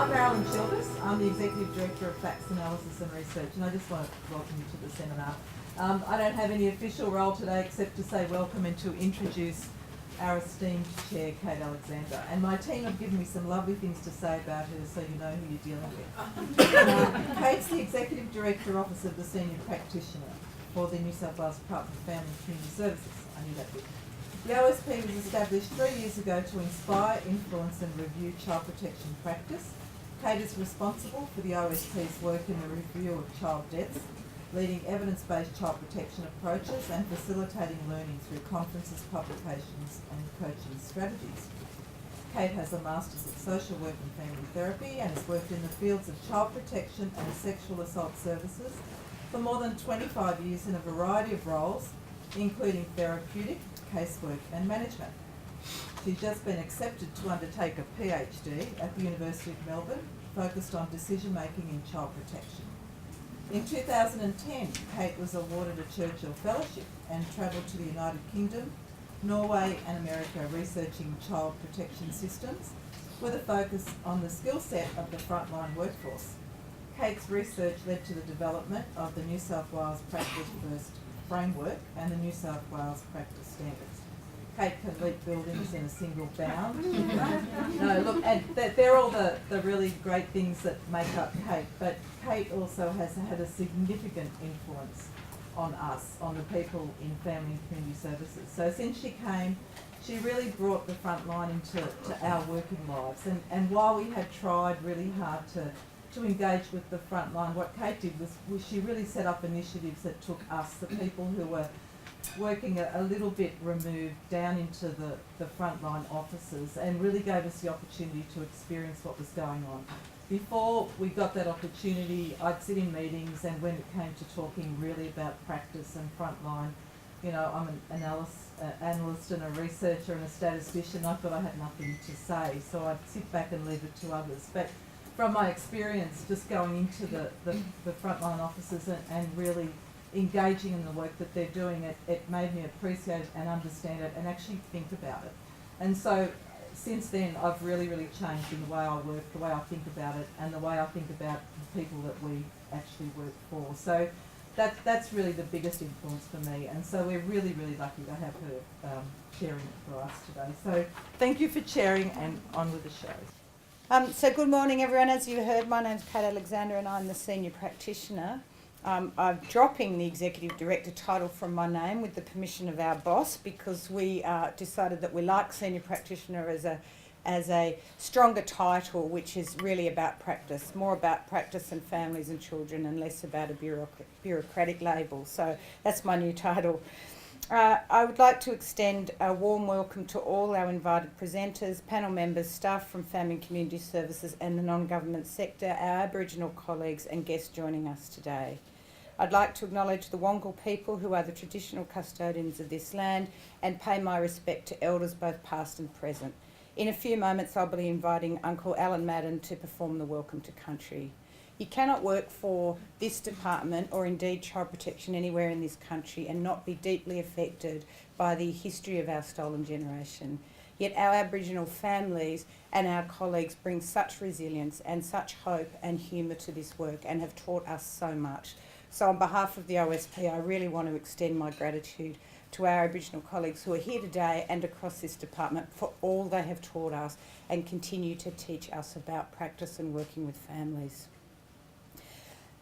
I'm Marilyn Childbirth. I'm the Executive Director of FACS Analysis and Research, and I just want to welcome you to the seminar. I don't have any official role today except to say welcome and to introduce our esteemed Chair, Kate Alexander. And my team have given me some lovely things to say about her, so you know who you're dealing with. Kate's the Executive Director Office of the Senior Practitioner for the New South Wales Department of Family and Community Services. I knew that bit. The OSP was established 3 years ago to inspire, influence and review child protection practice. Kate is responsible for the OSP's work in the review of child deaths, leading evidence-based child protection approaches and facilitating learning through conferences, publications and coaching strategies. Kate has a Masters of Social Work and Family Therapy and has worked in the fields of child protection and sexual assault services for more than 25 years in a variety of roles, including therapeutic, casework and management. She's just been accepted to undertake a PhD at the University of Melbourne, focused on decision-making in child protection. In 2010, Kate was awarded a Churchill Fellowship and travelled to the United Kingdom, Norway and America researching child protection systems with a focus on the skill set of the frontline workforce. Kate's research led to the development of the New South Wales Practice First Framework and the New South Wales Practice Standards. Kate can leap buildings in a single bound. No, look, and they're all the really great things that make up Kate, but Kate also has had a significant influence on us, on the people in family and community services. So since she came, she really brought the front line into our working lives. And while we had tried really hard to engage with the front line, what Kate did was she really set up initiatives that took us, the people who were working a little bit removed, down into the frontline offices and really gave us the opportunity to experience what was going on. Before we got that opportunity, I'd sit in meetings, and when it came to talking really about practice and frontline, you know, I'm an analyst and a researcher and a statistician. I thought I had nothing to say, so I'd sit back and leave it to others. But from my experience, just going into the frontline offices and really engaging in the work that they're doing, it made me appreciate it and understand it and actually think about it. And so since then, I've really, really changed in the way I work, the way I think about it, and the way I think about the people that we actually work for. So that's really the biggest influence for me. And so we're really, really lucky to have her chairing it for us today. So thank you for chairing, and on with the show. So good morning everyone. As you heard, my name's Kate Alexander and I'm the Senior Practitioner. I'm dropping the Executive Director title from my name with the permission of our boss, because we decided that we like Senior Practitioner as a stronger title, which is really about practice, more about practice and families and children and less about a bureaucratic label. So that's my new title. I would like to extend a warm welcome to all our invited presenters, panel members, staff from Family and Community Services and the non-government sector, our Aboriginal colleagues and guests joining us today. I'd like to acknowledge the Wongal people, who are the traditional custodians of this land, and pay my respect to elders both past and present. In a few moments I'll be inviting Uncle Alan Madden to perform the Welcome to Country. You cannot work for this department or indeed child protection anywhere in this country and not be deeply affected by the history of our stolen generation. Yet our Aboriginal families and our colleagues bring such resilience and such hope and humour to this work and have taught us so much. So on behalf of the OSP, I really want to extend my gratitude to our Aboriginal colleagues who are here today and across this department for all they have taught us and continue to teach us about practice and working with families.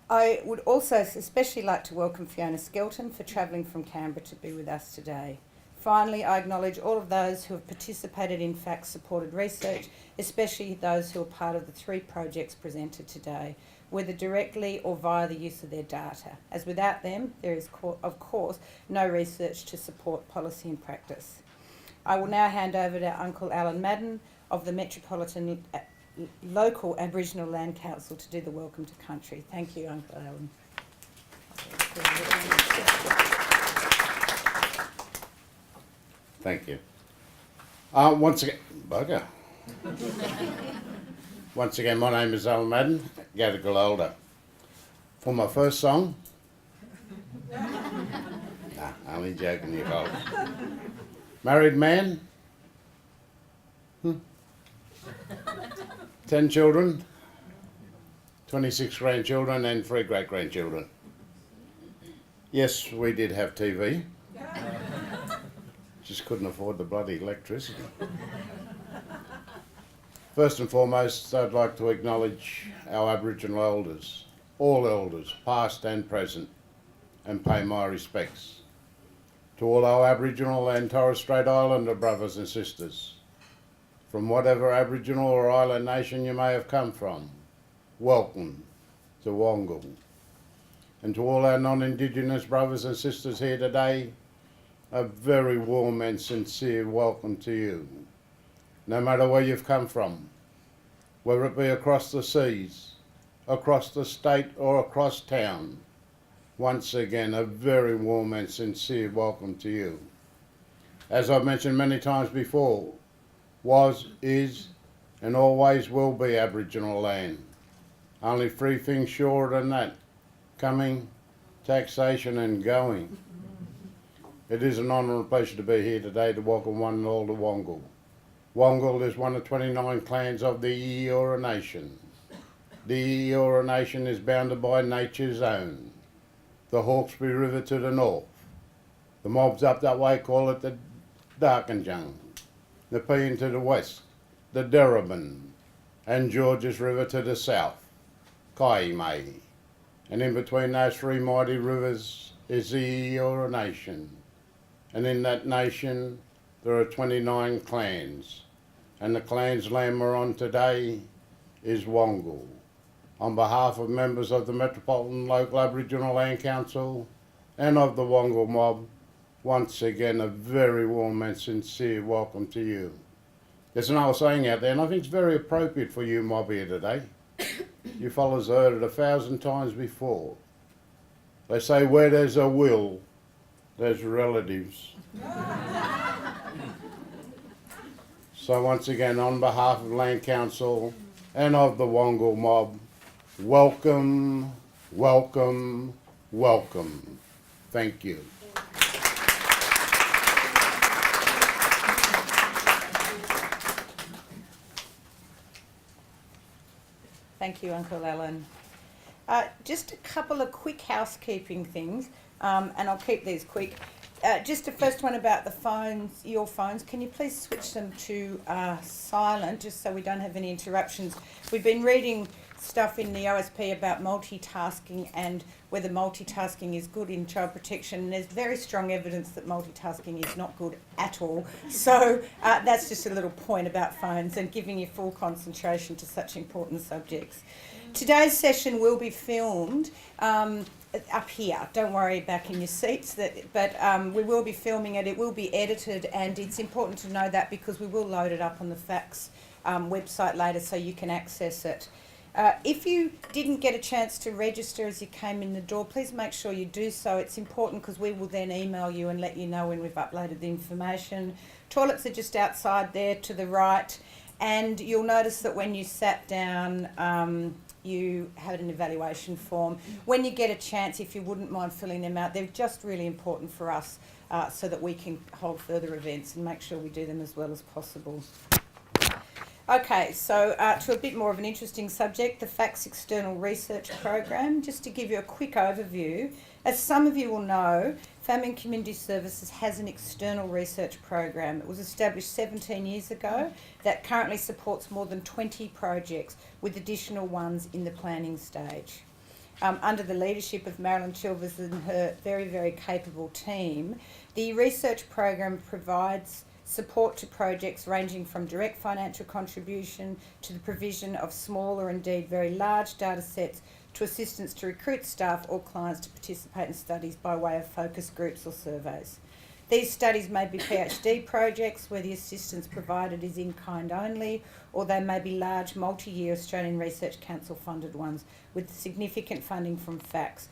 I would also especially like to welcome Fiona Skelton for travelling from Canberra to be with us today. Finally, I acknowledge all of those who have participated in FACS-supported research, especially those who are part of the 3 projects presented today, whether directly or via the use of their data, as without them, there is, of course, no research to support policy and practice. I will now hand over to Uncle Alan Madden of the Metropolitan Local Aboriginal Land Council to do the Welcome to Country. Thank you, Uncle Alan. Thank you. Once again, my name is Alan Madden, Gadigal Elder. For my first song, I'm only joking, you folks. Married man, 10 children, 26 grandchildren and 3 great-grandchildren. Yes, we did have TV. Just couldn't afford the bloody electricity. First and foremost, I'd like to acknowledge our Aboriginal elders, all elders, past and present, and pay my respects to all our Aboriginal and Torres Strait Islander brothers and sisters, from whatever Aboriginal or island nation you may have come from. Welcome to Wongal. And to all our non-Indigenous brothers and sisters here today, a very warm and sincere welcome to you. No matter where you've come from, whether it be across the seas, across the state or across town, once again a very warm and sincere welcome to you. As I've mentioned many times before, was, is and always will be Aboriginal land. Only 3 things shorter than that: coming, taxation and going. It is an honour and pleasure to be here today to welcome one and all to Wongal. Wongal is one of 29 clans of the Eora Nation. The Eora Nation is bounded by nature's own. The Hawkesbury River to the north. The mobs up that way call it the Darkinjung. The Pean to the west, the Derribin, and Georges River to the south, Kaimai. And in between those 3 mighty rivers is the Eora Nation. And in that nation there are 29 clans. And the clan's land we're on today is Wongal. On behalf of members of the Metropolitan Local Aboriginal Land Council and of the Wongal mob, once again a very warm and sincere welcome to you. There's an old saying out there, and I think it's very appropriate for you mob here today. You fellas heard it 1,000 times before. They say where there's a will, there's relatives. So once again, on behalf of Land Council and of the Wongal mob, welcome, welcome, welcome. Thank you. Thank you, Uncle Alan. Just a couple of quick housekeeping things, and I'll keep these quick. Just the first one about the phones, your phones. Can you please switch them to silent, just so we don't have any interruptions? We've been reading stuff in the OSP about multitasking and whether multitasking is good in child protection. And there's very strong evidence that multitasking is not good at all. So that's just a little point about phones and giving you full concentration to such important subjects. Today's session will be filmed up here. Don't worry back in your seats, but we will be filming it. It will be edited, and it's important to know that because we will load it up on the FACS website later so you can access it. If you didn't get a chance to register as you came in the door, please make sure you do so. It's important because we will then email you and let you know when we've uploaded the information. Toilets are just outside there to the right, and you'll notice that when you sat down, you had an evaluation form. When you get a chance, if you wouldn't mind filling them out, they're just really important for us so that we can hold further events and make sure we do them as well as possible. Okay, so to a bit more of an interesting subject, the FACS External Research Program. Just to give you a quick overview, as some of you will know, Family and Community Services has an external research program. It was established 17 years ago that currently supports more than 20 projects with additional ones in the planning stage. Under the leadership of Marilyn Chilvers and her very, very capable team, the research program provides support to projects ranging from direct financial contribution to the provision of small or indeed very large data sets to assistance to recruit staff or clients to participate in studies by way of focus groups or surveys. These studies may be PhD projects where the assistance provided is in kind only, or they may be large multi-year Australian Research Council funded ones with significant funding from FACS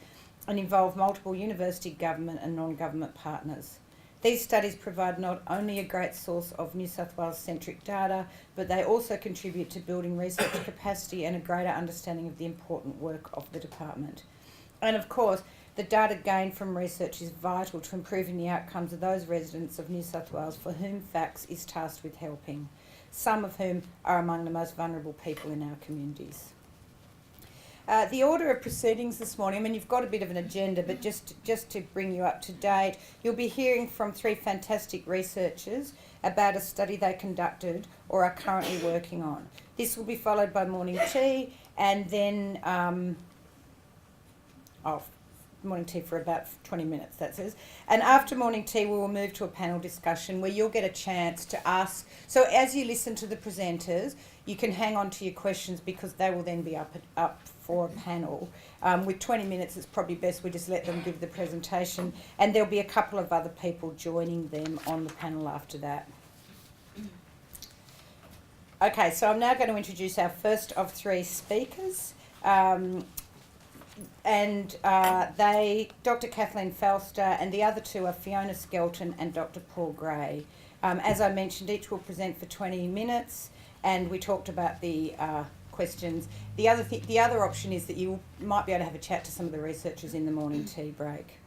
and involve multiple university, government and non-government partners. These studies provide not only a great source of New South Wales-centric data, but they also contribute to building research capacity and a greater understanding of the important work of the department. And of course, the data gained from research is vital to improving the outcomes of those residents of New South Wales for whom FACS is tasked with helping, some of whom are among the most vulnerable people in our communities. The order of proceedings this morning, I mean, you've got a bit of an agenda, but just to bring you up to date, you'll be hearing from 3 fantastic researchers about a study they conducted or are currently working on. This will be followed by morning tea and then morning tea for about 20 minutes, that says. And after morning tea, we will move to a panel discussion where you'll get a chance to ask. So as you listen to the presenters, you can hang on to your questions because they will then be up for a panel. With 20 minutes, it's probably best we just let them give the presentation, and there'll be a couple of other people joining them on the panel after that. Okay, so I'm now going to introduce our first of 3 speakers. Dr. Kathleen Falster, and the other 2 are Fiona Skelton and Dr. Paul Gray. As I mentioned, each will present for 20 minutes, and we talked about the questions. The other option is that you might be able to have a chat to some of the researchers in the morning tea break.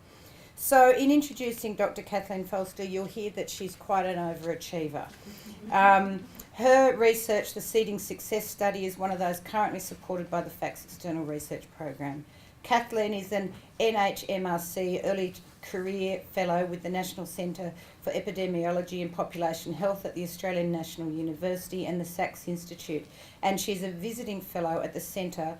So in introducing Dr. Kathleen Falster, you'll hear that she's quite an overachiever. Her research, the Seeding Success Study, is one of those currently supported by the FACS External Research Program. Kathleen is an NHMRC Early Career Fellow with the National Centre for Epidemiology and Population Health at the Australian National University and the SACS Institute, and she's a visiting fellow at the Centre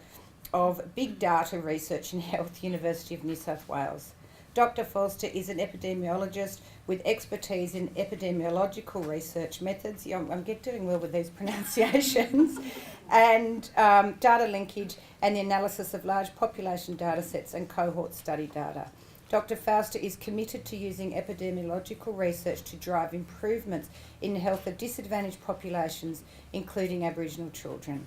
of Big Data Research in Health, University of New South Wales. Dr. Falster is an epidemiologist with expertise in epidemiological research methods, I'm doing well with these pronunciations, and data linkage and the analysis of large population data sets and cohort study data. Dr. Falster is committed to using epidemiological research to drive improvements in the health of disadvantaged populations, including Aboriginal children.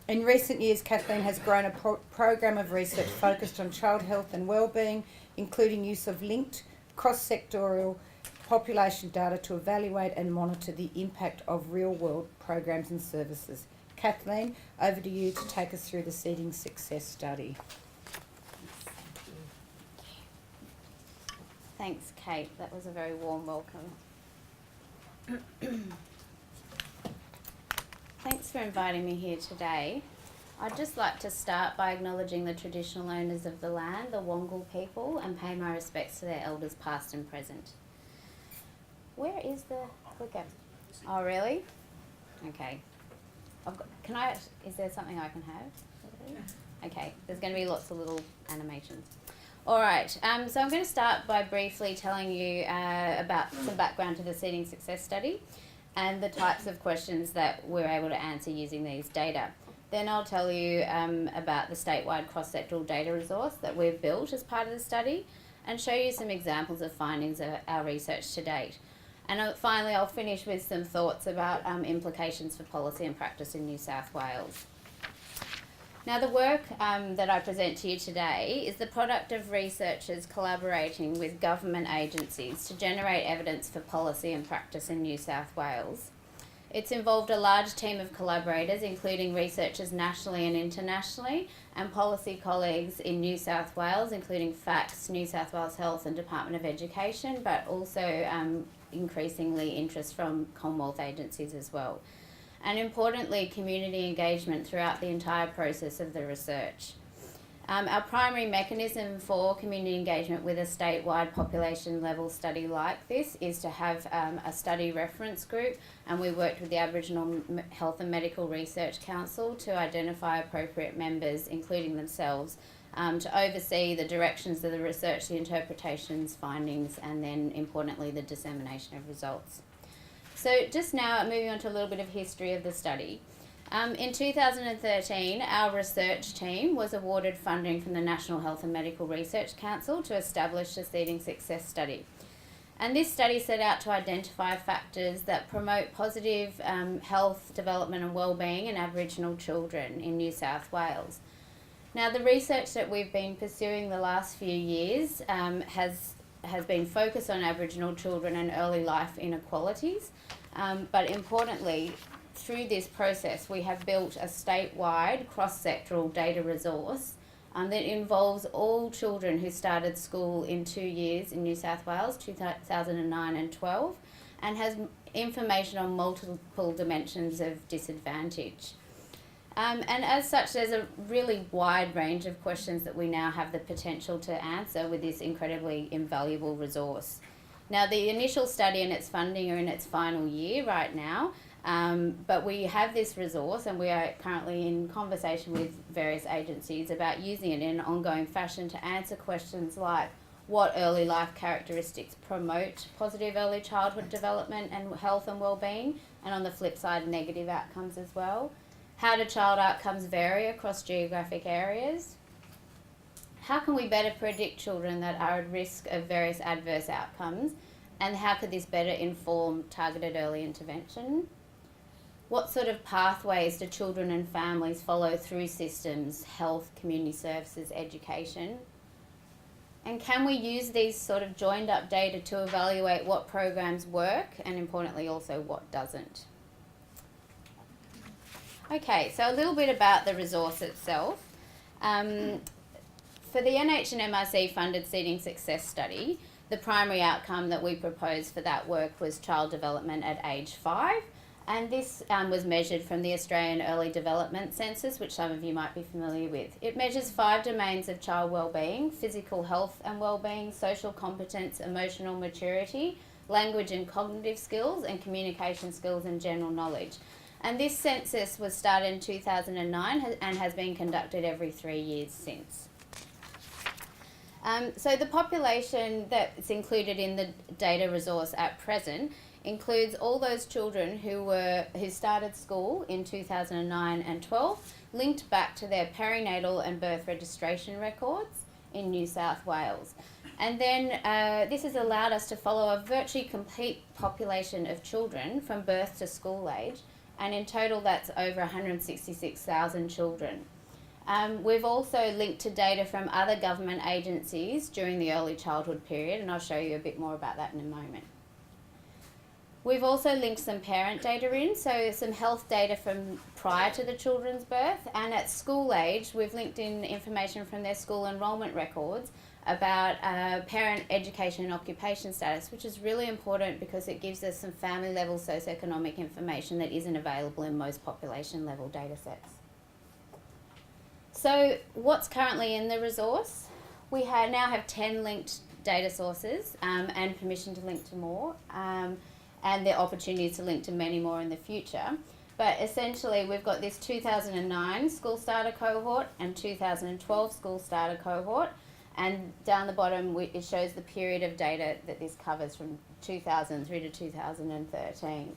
In recent years, Kathleen has grown a program of research focused on child health and wellbeing, including use of linked, cross-sectoral population data to evaluate and monitor the impact of real-world programs and services. Kathleen, over to you to take us through the Seeding Success Study. Thanks, Kate. That was a very warm welcome. Thanks for inviting me here today. I'd just like to start by acknowledging the traditional owners of the land, the Wongal people, and pay my respects to their elders past and present. Where is the clicker? Oh, really? Okay. Is there something I can have? Okay, there's going to be lots of little animations. All right, so I'm going to start by briefly telling you about some background to the Seeding Success Study and the types of questions that we're able to answer using these data. Then I'll tell you about the statewide cross-sectoral data resource that we've built as part of the study and show you some examples of findings of our research to date. And finally, I'll finish with some thoughts about implications for policy and practice in New South Wales. Now, the work that I present to you today is the product of researchers collaborating with government agencies to generate evidence for policy and practice in New South Wales. It's involved a large team of collaborators, including researchers nationally and internationally, and policy colleagues in New South Wales, including FACS, New South Wales Health and Department of Education, but also increasingly interest from Commonwealth agencies as well. And importantly, community engagement throughout the entire process of the research. Our primary mechanism for community engagement with a statewide population level study like this is to have a study reference group, and we worked with the Aboriginal Health and Medical Research Council to identify appropriate members, including themselves, to oversee the directions of the research, the interpretations, findings, and then importantly the dissemination of results. So just now, moving on to a little bit of history of the study. In 2013, our research team was awarded funding from the National Health and Medical Research Council to establish the Seeding Success Study. And this study set out to identify factors that promote positive health, development and wellbeing in Aboriginal children in New South Wales. Now, the research that we've been pursuing the last few years has been focused on Aboriginal children and early life inequalities, but importantly, through this process, we have built a statewide cross-sectoral data resource that involves all children who started school in 2 years in New South Wales, 2009 and 12, and has information on multiple dimensions of disadvantage. And as such, there's a really wide range of questions that we now have the potential to answer with this incredibly invaluable resource. Now, the initial study and its funding are in its final year right now, but we have this resource and we are currently in conversation with various agencies about using it in an ongoing fashion to answer questions like what early life characteristics promote positive early childhood development and health and wellbeing, and on the flip side, negative outcomes as well. How do child outcomes vary across geographic areas? How can we better predict children that are at risk of various adverse outcomes? And how could this better inform targeted early intervention? What sort of pathways do children and families follow through systems, health, community services, education? And can we use these sort of joined up data to evaluate what programs work and importantly also what doesn't? Okay, so a little bit about the resource itself. For the NH and MRC funded Seeding Success study, the primary outcome that we proposed for that work was child development at age 5. And this was measured from the Australian Early Development Census, which some of you might be familiar with. It measures 5 domains of child wellbeing: physical health and wellbeing, social competence, emotional maturity, language and cognitive skills, and communication skills and general knowledge. And this census was started in 2009 and has been conducted every 3 years since. So the population that's included in the data resource at present includes all those children who started school in 2009 and 12, linked back to their perinatal and birth registration records in New South Wales. And then this has allowed us to follow a virtually complete population of children from birth to school age, and in total that's over 166,000 children. We've also linked to data from other government agencies during the early childhood period, and I'll show you a bit more about that in a moment. We've also linked some parent data in, so some health data from prior to the children's birth, and at school age we've linked in information from their school enrolment records about parent education and occupation status, which is really important because it gives us some family level socioeconomic information that isn't available in most population level data sets. So what's currently in the resource? We now have 10 linked data sources and permission to link to more, and the opportunities to link to many more in the future. But essentially we've got this 2009 school starter cohort and 2012 school starter cohort, and down the bottom it shows the period of data that this covers from 2000 through to 2013.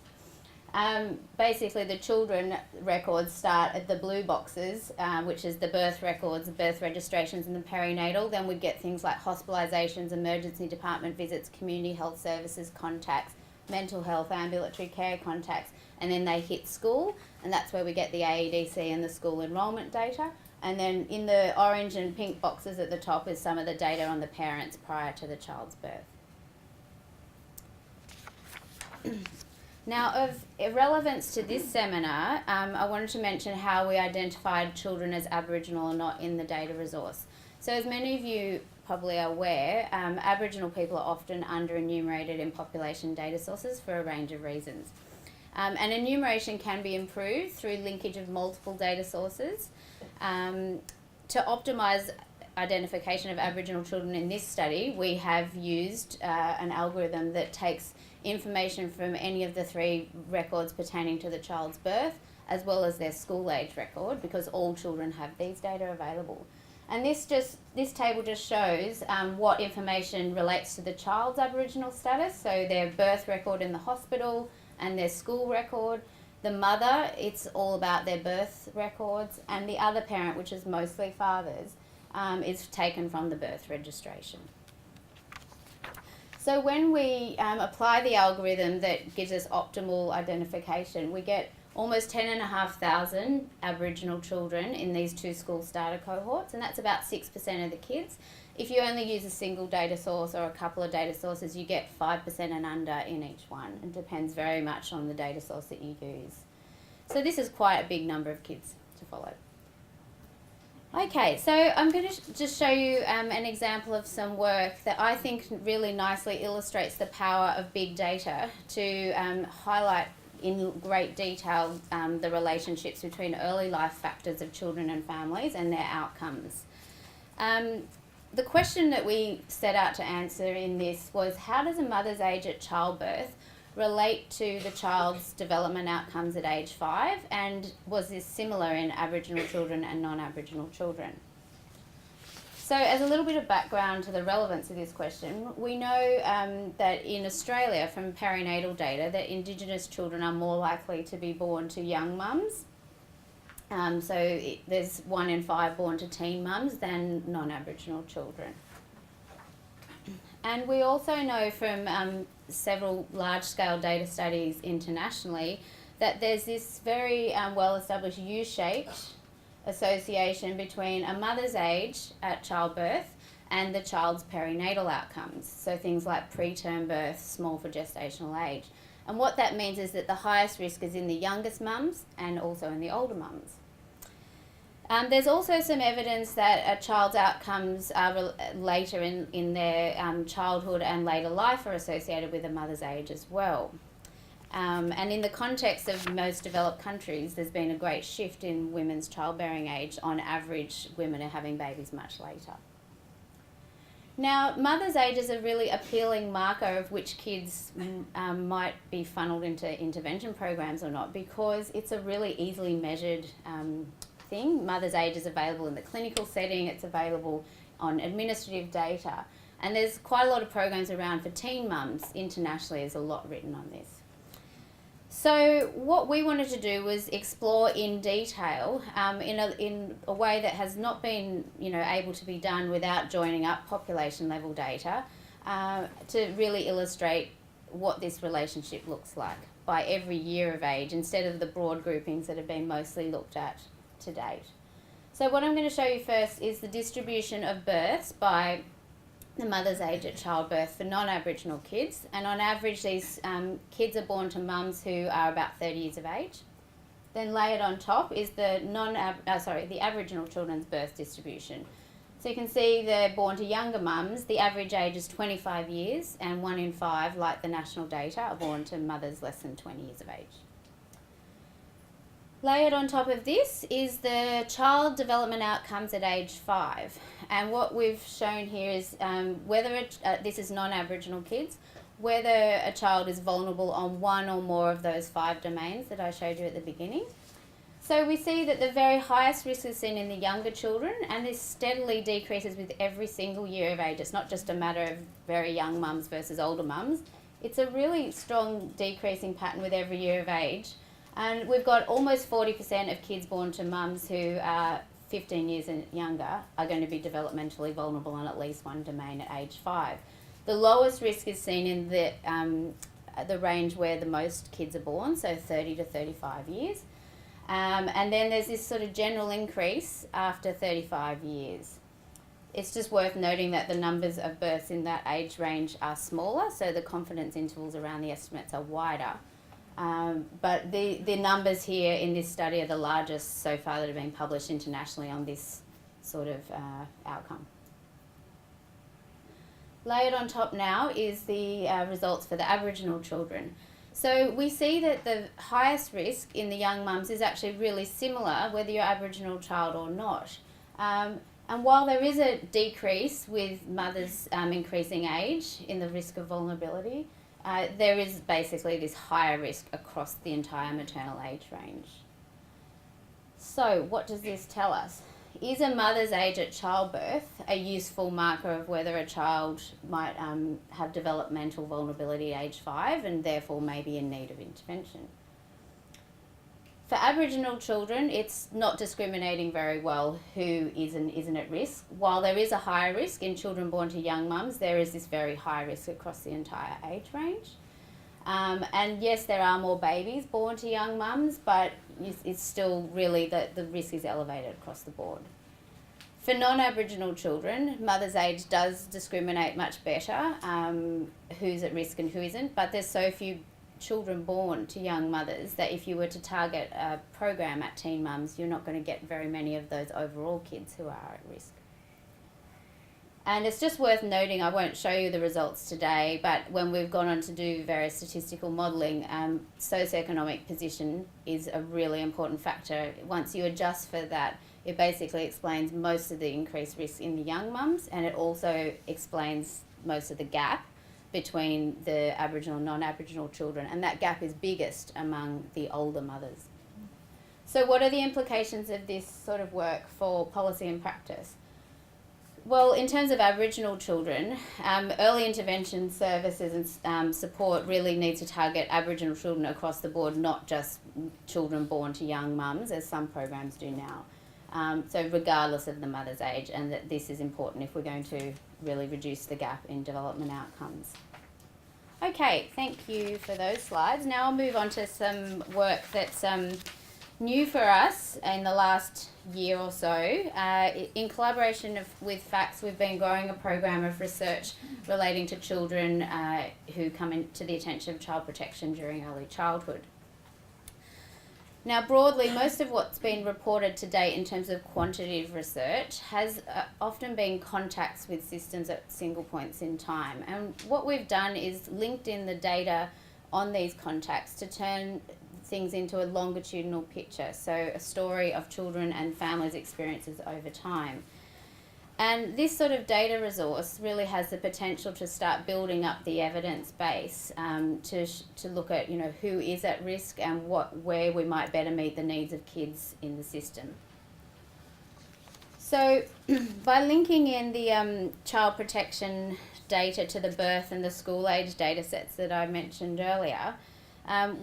Basically the children records start at the blue boxes, which is the birth records, the birth registrations and the perinatal. Then we get things like hospitalisations, emergency department visits, community health services contacts, mental health, ambulatory care contacts, and then they hit school, and that's where we get the AEDC and the school enrolment data. And then in the orange and pink boxes at the top is some of the data on the parents prior to the child's birth. Now, of relevance to this seminar, I wanted to mention how we identified children as Aboriginal or not in the data resource. So as many of you probably are aware, Aboriginal people are often under-enumerated in population data sources for a range of reasons. And enumeration can be improved through linkage of multiple data sources. To optimise identification of Aboriginal children in this study, we have used an algorithm that takes information from any of the 3 records pertaining to the child's birth, as well as their school age record, because all children have these data available. And this table just shows what information relates to the child's Aboriginal status, so their birth record in the hospital and their school record. The mother, it's all about their birth records, and the other parent, which is mostly fathers, is taken from the birth registration. So when we apply the algorithm that gives us optimal identification, we get almost 10,500 Aboriginal children in these 2 school starter cohorts, and that's about 6% of the kids. If you only use a single data source or a couple of data sources, you get 5% and under in each one. It depends very much on the data source that you use. So this is quite a big number of kids to follow. Okay, so I'm going to just show you an example of some work that I think really nicely illustrates the power of big data to highlight in great detail the relationships between early life factors of children and families and their outcomes. The question that we set out to answer in this was, how does a mother's age at childbirth relate to the child's development outcomes at age 5, and was this similar in Aboriginal children and non-Aboriginal children? So as a little bit of background to the relevance of this question, we know that in Australia from perinatal data that Indigenous children are more likely to be born to young mums. There's 1 in 5 born to teen mums than non-Aboriginal children. And we also know from several large-scale data studies internationally that there's this very well-established U-shaped association between a mother's age at childbirth and the child's perinatal outcomes. So things like preterm birth, small for gestational age. And what that means is that the highest risk is in the youngest mums and also in the older mums. There's also some evidence that a child's outcomes are later in their childhood and later life are associated with a mother's age as well. And in the context of most developed countries, there's been a great shift in women's childbearing age. On average, women are having babies much later. Now, mother's age is a really appealing marker of which kids might be funneled into intervention programs or not, because it's a really easily measured thing. Mother's age is available in the clinical setting, it's available on administrative data, and there's quite a lot of programs around for teen mums internationally. There's a lot written on this. So what we wanted to do was explore in detail, in a way that has not been, able to be done without joining up population level data, to really illustrate what this relationship looks like by every year of age, instead of the broad groupings that have been mostly looked at to date. So what I'm going to show you first is the distribution of births by the mother's age at childbirth for non-Aboriginal kids, and on average these kids are born to mums who are about 30 years of age. Then layered on top is the Aboriginal children's birth distribution. So you can see they're born to younger mums. The average age is 25 years, and 1 in 5, like the national data, are born to mothers less than 20 years of age. Layered on top of this is the child development outcomes at age 5. And what we've shown here is whether this is non-Aboriginal kids, whether a child is vulnerable on one or more of those 5 domains that I showed you at the beginning. So we see that the very highest risk is seen in the younger children, and this steadily decreases with every single year of age. It's not just a matter of very young mums versus older mums. It's a really strong decreasing pattern with every year of age. And we've got almost 40% of kids born to mums who are 15 years and younger are going to be developmentally vulnerable on at least one domain at age 5. The lowest risk is seen in the range where the most kids are born, so 30 to 35 years. And then there's this sort of general increase after 35 years. It's just worth noting that the numbers of births in that age range are smaller, so the confidence intervals around the estimates are wider. But the numbers here in this study are the largest so far that have been published internationally on this sort of outcome. Layered on top now is the results for the Aboriginal children. So we see that the highest risk in the young mums is actually really similar whether you're Aboriginal child or not. And while there is a decrease with mothers increasing age in the risk of vulnerability, there is basically this higher risk across the entire maternal age range. So what does this tell us? Is a mother's age at childbirth a useful marker of whether a child might have developmental vulnerability at age 5 and therefore may be in need of intervention? For Aboriginal children, it's not discriminating very well who is and isn't at risk. While there is a higher risk in children born to young mums, there is this very high risk across the entire age range. And yes, there are more babies born to young mums, but it's still really the risk is elevated across the board. For non-Aboriginal children, mother's age does discriminate much better who's at risk and who isn't, but there's so few children born to young mothers that if you were to target a program at teen mums, you're not going to get very many of those overall kids who are at risk. And it's just worth noting, I won't show you the results today, but when we've gone on to do various statistical modelling, socioeconomic position is a really important factor. Once you adjust for that, it basically explains most of the increased risk in the young mums, and it also explains most of the gap between the Aboriginal and non-Aboriginal children, and that gap is biggest among the older mothers. So what are the implications of this sort of work for policy and practice? Well, in terms of Aboriginal children, early intervention services and support really need to target Aboriginal children across the board, not just children born to young mums, as some programs do now. So regardless of the mother's age, and that this is important if we're going to really reduce the gap in development outcomes. Okay, thank you for those slides. Now I'll move on to some work that's new for us in the last year or so. In collaboration with FACS, we've been growing a program of research relating to children who come into the attention of child protection during early childhood. Now, broadly, most of what's been reported to date in terms of quantitative research has often been contacts with systems at single points in time. And what we've done is linked in the data on these contacts to turn things into a longitudinal picture, so a story of children and families' experiences over time. And this sort of data resource really has the potential to start building up the evidence base to look at, you know, who is at risk and where we might better meet the needs of kids in the system. So by linking in the child protection data to the birth and the school age data sets that I mentioned earlier,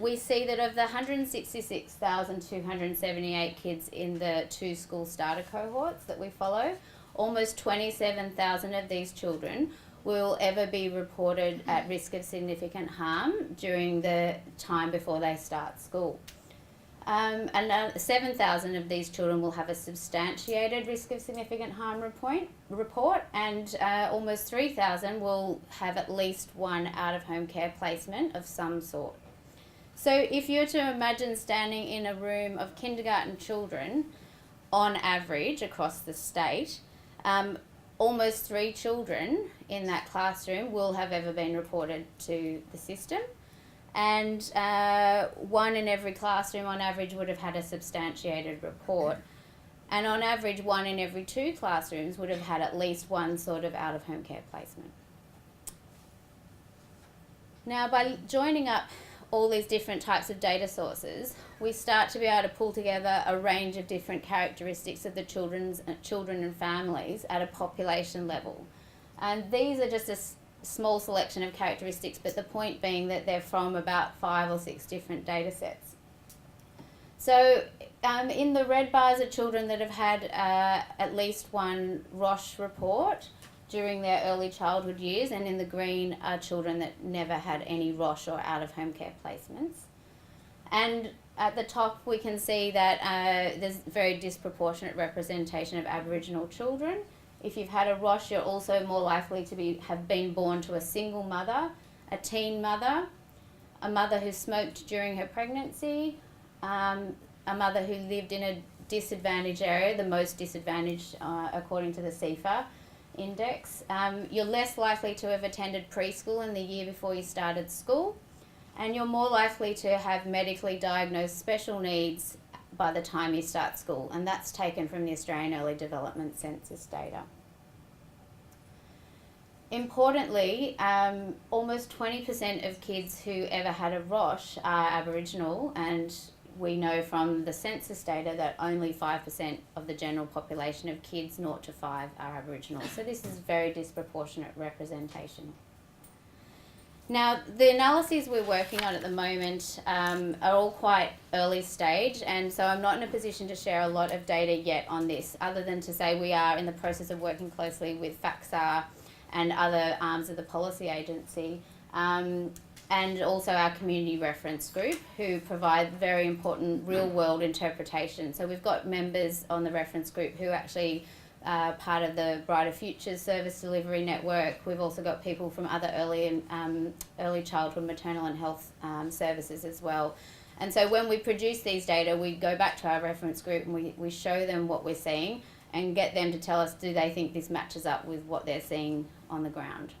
we see that of the 166,278 kids in the 2 school starter cohorts that we follow, almost 27,000 of these children will ever be reported at risk of significant harm during the time before they start school. And 7,000 of these children will have a substantiated risk of significant harm report, and almost 3,000 will have at least one out-of-home care placement of some sort. So if you were to imagine standing in a room of kindergarten children, on average across the state, almost 3 children in that classroom will have ever been reported to the system, and 1 in every classroom on average would have had a substantiated report, and on average 1 in every 2 classrooms would have had at least one sort of out-of-home care placement. Now, by joining up all these different types of data sources, we start to be able to pull together a range of different characteristics of the children and families at a population level. And these are just a small selection of characteristics, but the point being that they're from about 5 or 6 different data sets. So in the red bars are children that have had at least one ROSH report during their early childhood years, and in the green are children that never had any ROSH or out-of-home care placements. And at the top we can see that there's very disproportionate representation of Aboriginal children. If you've had a ROSH, you're also more likely to have been born to a single mother, a teen mother, a mother who smoked during her pregnancy, a mother who lived in a disadvantaged area, the most disadvantaged according to the CFA index. You're less likely to have attended preschool in the year before you started school, and you're more likely to have medically diagnosed special needs by the time you start school, and that's taken from the Australian Early Development Census data. Importantly, almost 20% of kids who ever had a ROSH are Aboriginal, and we know from the census data that only 5% of the general population of kids 0 to 5 are Aboriginal. So this is very disproportionate representation. Now, the analyses we're working on at the moment are all quite early stage, and so I'm not in a position to share a lot of data yet on this, other than to say we are in the process of working closely with FACS and other arms of the policy agency, and also our community reference group, who provide very important real-world interpretation. So we've got members on the reference group who actually are part of the Brighter Futures service delivery network. We've also got people from other early childhood maternal and health services as well. And so when we produce these data, we go back to our reference group and we show them what we're seeing, and get them to tell us, do they think this matches up with what they're seeing on the ground.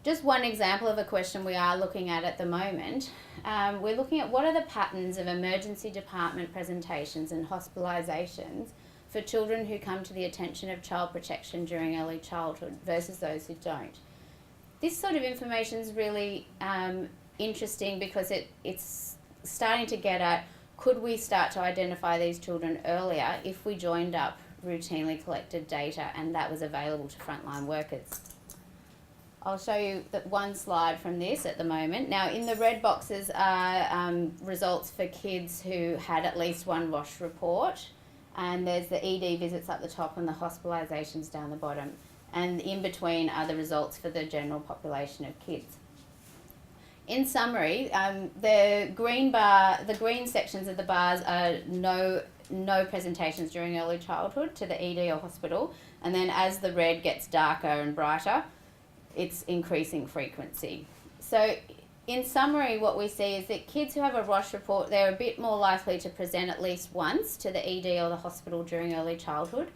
Just one example of a question we are looking at the moment. We're looking at what are the patterns of emergency department presentations and hospitalisations for children who come to the attention of child protection during early childhood versus those who don't. This sort of information is really interesting because it's starting to get at, could we start to identify these children earlier if we joined up routinely collected data and that was available to frontline workers. I'll show you that one slide from this at the moment. Now, in the red boxes are results for kids who had at least one WASH report, and there's the ED visits up the top and the hospitalisations down the bottom. And in between are the results for the general population of kids. In summary, the green sections of the bars are no presentations during early childhood to the ED or hospital, and then as the red gets darker and brighter, it's increasing frequency. So in summary, what we see is that kids who have a WASH report, they're a bit more likely to present at least once to the ED or the hospital during early childhood.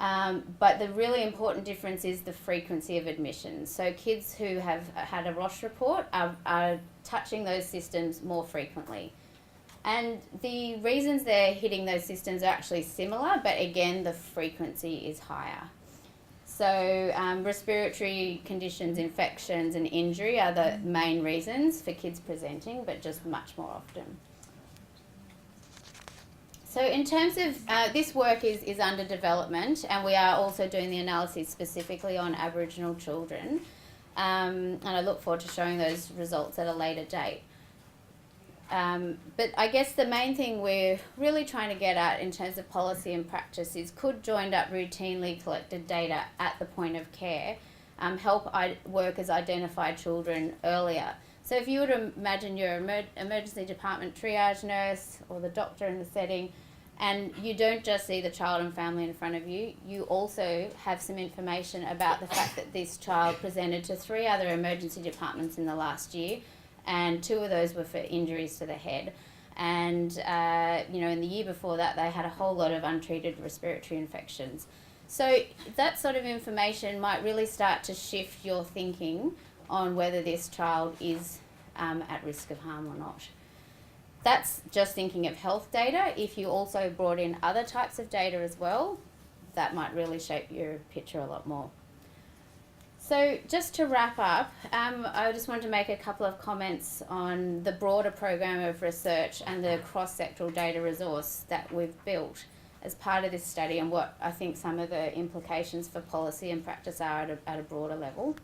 But the really important difference is the frequency of admissions. So kids who have had a WASH report are touching those systems more frequently. And the reasons they're hitting those systems are actually similar, but again, the frequency is higher. So respiratory conditions, infections and injury are the main reasons for kids presenting, but just much more often. So in terms of, this work is under development, and we are also doing the analyses specifically on Aboriginal children, and I look forward to showing those results at a later date. But I guess the main thing we're really trying to get at in terms of policy and practice is, could joined up routinely collected data at the point of care help workers identify children earlier? So if you were to imagine you're an emergency department triage nurse or the doctor in the setting, and you don't just see the child and family in front of you, you also have some information about the fact that this child presented to 3 other emergency departments in the last year, and 2 of those were for injuries to the head. And, in the year before that, they had a whole lot of untreated respiratory infections. So that sort of information might really start to shift your thinking on whether this child is at risk of harm or not. That's just thinking of health data. If you also brought in other types of data as well, that might really shape your picture a lot more. So just to wrap up, I just wanted to make a couple of comments on the broader program of research and the cross-sectoral data resource that we've built as part of this study, and what I think some of the implications for policy and practice are at a broader level.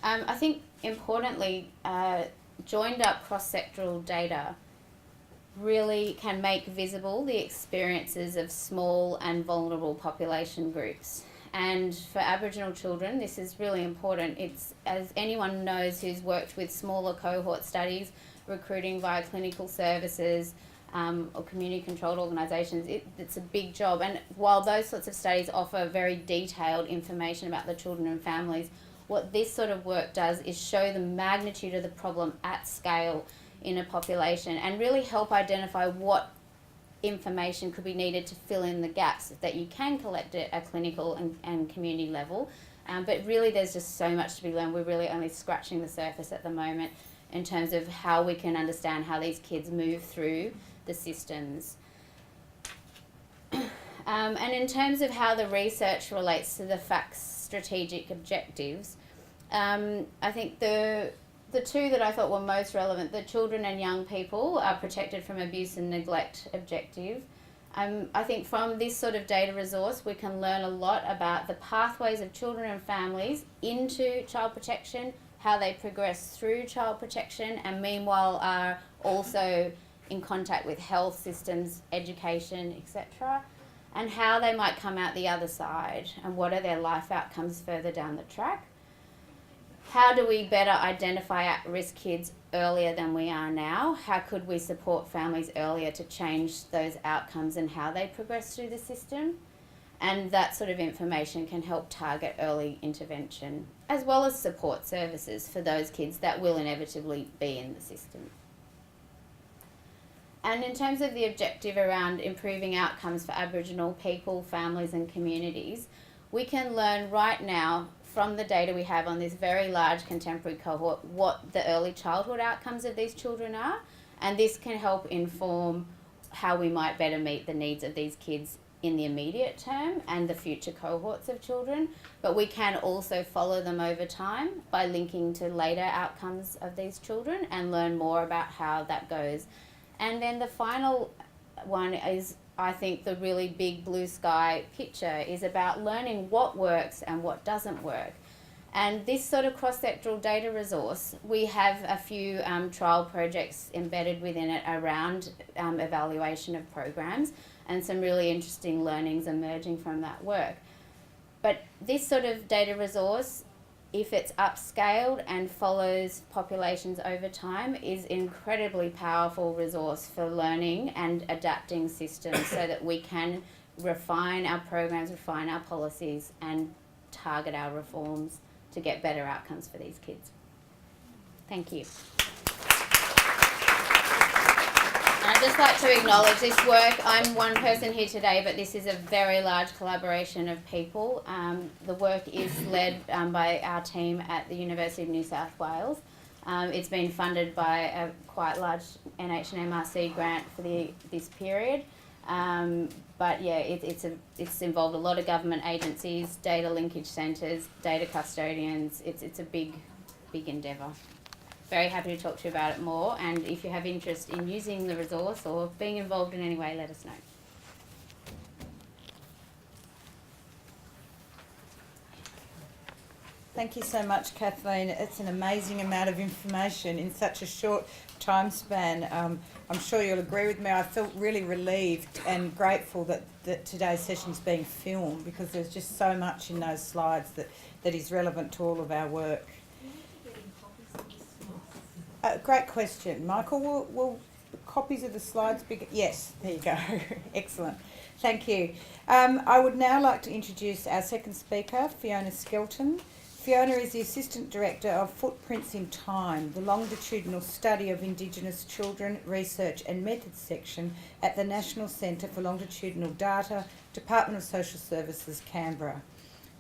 I think importantly, joined up cross-sectoral data really can make visible the experiences of small and vulnerable population groups. And for Aboriginal children, this is really important. It's, as anyone knows who's worked with smaller cohort studies, recruiting via clinical services or community-controlled organisations, it's a big job. And while those sorts of studies offer very detailed information about the children and families, what this sort of work does is show the magnitude of the problem at scale in a population and really help identify what information could be needed to fill in the gaps that you can collect at a clinical and community level. But really there's just so much to be learned. We're really only scratching the surface at the moment in terms of how we can understand how these kids move through the systems. And in terms of how the research relates to the FACS strategic objectives, I think the 2 that I thought were most relevant, the children and young people are protected from abuse and neglect objective. I think from this sort of data resource, we can learn a lot about the pathways of children and families into child protection, how they progress through child protection, and meanwhile are also in contact with health systems, education, etc., and how they might come out the other side, and what are their life outcomes further down the track. How do we better identify at-risk kids earlier than we are now? How could we support families earlier to change those outcomes and how they progress through the system? And that sort of information can help target early intervention, as well as support services for those kids that will inevitably be in the system. And in terms of the objective around improving outcomes for Aboriginal people, families and communities, we can learn right now from the data we have on this very large contemporary cohort what the early childhood outcomes of these children are, and this can help inform how we might better meet the needs of these kids in the immediate term and the future cohorts of children. But we can also follow them over time by linking to later outcomes of these children and learn more about how that goes. And then the final one is, I think, the really big blue sky picture is about learning what works and what doesn't work. And this sort of cross-sectoral data resource, we have a few trial projects embedded within it around evaluation of programs, and some really interesting learnings emerging from that work. But this sort of data resource, if it's upscaled and follows populations over time, is incredibly powerful resource for learning and adapting systems so that we can refine our programs, refine our policies and target our reforms to get better outcomes for these kids. Thank you. I'd just like to acknowledge this work. I'm one person here today, but this is a very large collaboration of people. The work is led by our team at the University of New South Wales. It's been funded by a quite large NH and MRC grant for this period. But yeah, it's involved a lot of government agencies, data linkage centres, data custodians. It's a big endeavour. Very happy to talk to you about it more, and if you have interest in using the resource or being involved in any way, let us know. Thank you so much, Kathleen. It's an amazing amount of information in such a short time span. I'm sure you'll agree with me. I felt really relieved and grateful that today's session's being filmed, because there's just so much in those slides that is relevant to all of our work. Great question. Michael, will copies of the slides be... Yes, there you go. Excellent. Thank you. I would now like to introduce our second speaker, Fiona Skelton. Fiona is the Assistant Director of Footprints in Time, the longitudinal study of Indigenous children, research and methods section at the National Centre for Longitudinal Data, Department of Social Services, Canberra.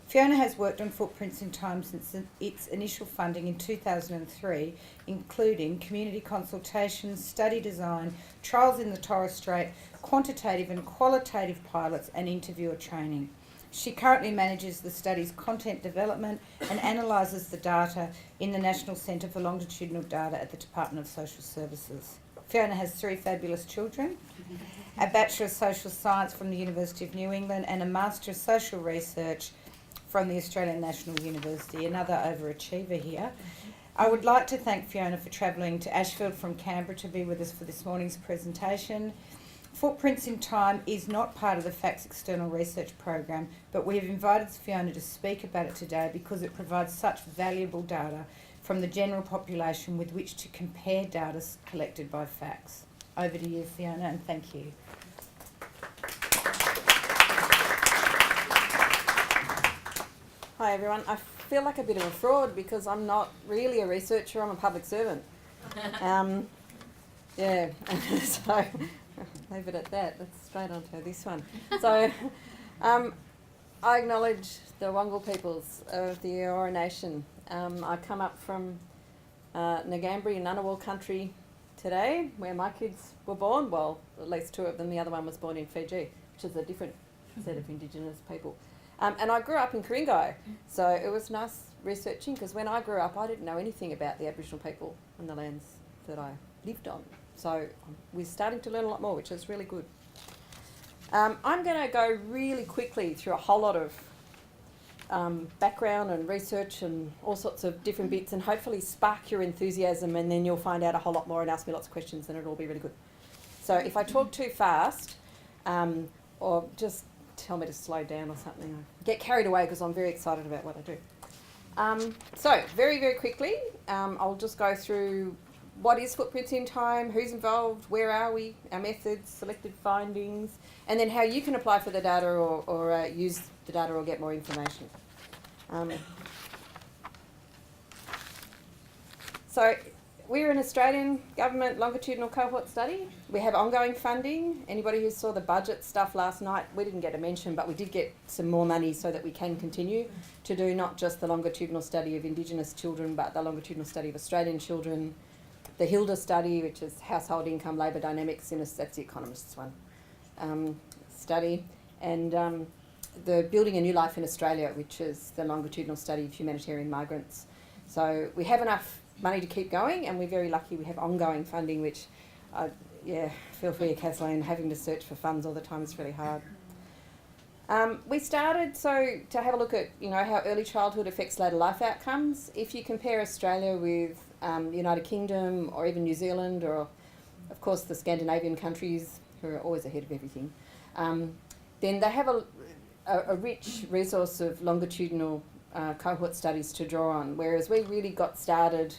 Fiona has worked on Footprints in Time since its initial funding in 2003, including community consultations, study design, trials in the Torres Strait, quantitative and qualitative pilots and interviewer training. She currently manages the study's content development and analyses the data in the National Centre for Longitudinal Data at the Department of Social Services. Fiona has 3 fabulous children, a Bachelor of Social Science from the University of New England and a Master of Social Research from the Australian National University, another overachiever here. I would like to thank Fiona for travelling to Ashfield from Canberra to be with us for this morning's presentation. Footprints in Time is not part of the FACS external research program, but we have invited Fiona to speak about it today because it provides such valuable data from the general population with which to compare data collected by FACS. Over to you, Fiona, and thank you. Hi everyone. I feel like a bit of a fraud because I'm not really a researcher, I'm a public servant. Yeah, so leave it at that. Let's straight on to this one. So I acknowledge the Wongal peoples of the Eora Nation. I come up from Ngambri in Ngunnawal country today, where my kids were born. Well, at least 2 of them. The other one was born in Fiji, which is a different set of Indigenous people. And I grew up in Ku-ring-gai, so it was nice researching, because when I grew up I didn't know anything about the Aboriginal people and the lands that I lived on. So we're starting to learn a lot more, which is really good. I'm going to go really quickly through a whole lot of background and research and all sorts of different bits, and hopefully spark your enthusiasm, and then you'll find out a whole lot more and ask me lots of questions, and it'll all be really good. So if I talk too fast, or just tell me to slow down or something. I get carried away because I'm very excited about what I do. So very, very quickly, I'll just go through what is Footprints in Time, who's involved, where are we, our methods, selected findings, and then how you can apply for the data or use the data or get more information. So we're an Australian government longitudinal cohort study. We have ongoing funding. Anybody who saw the budget stuff last night, we didn't get a mention, but we did get some more money so that we can continue to do not just the longitudinal study of Indigenous children, but the longitudinal study of Australian children, the HILDA study, which is household income labour dynamics, that's the economists one, study, and the Building a New Life in Australia, which is the longitudinal study of humanitarian migrants. So we have enough money to keep going, and we're very lucky we have ongoing funding, which, feel free, Kathleen, having to search for funds all the time is really hard. We started to have a look at how early childhood affects later life outcomes. If you compare Australia with the United Kingdom or even New Zealand, or of course the Scandinavian countries who are always ahead of everything, then they have a rich resource of longitudinal cohort studies to draw on, whereas we really got started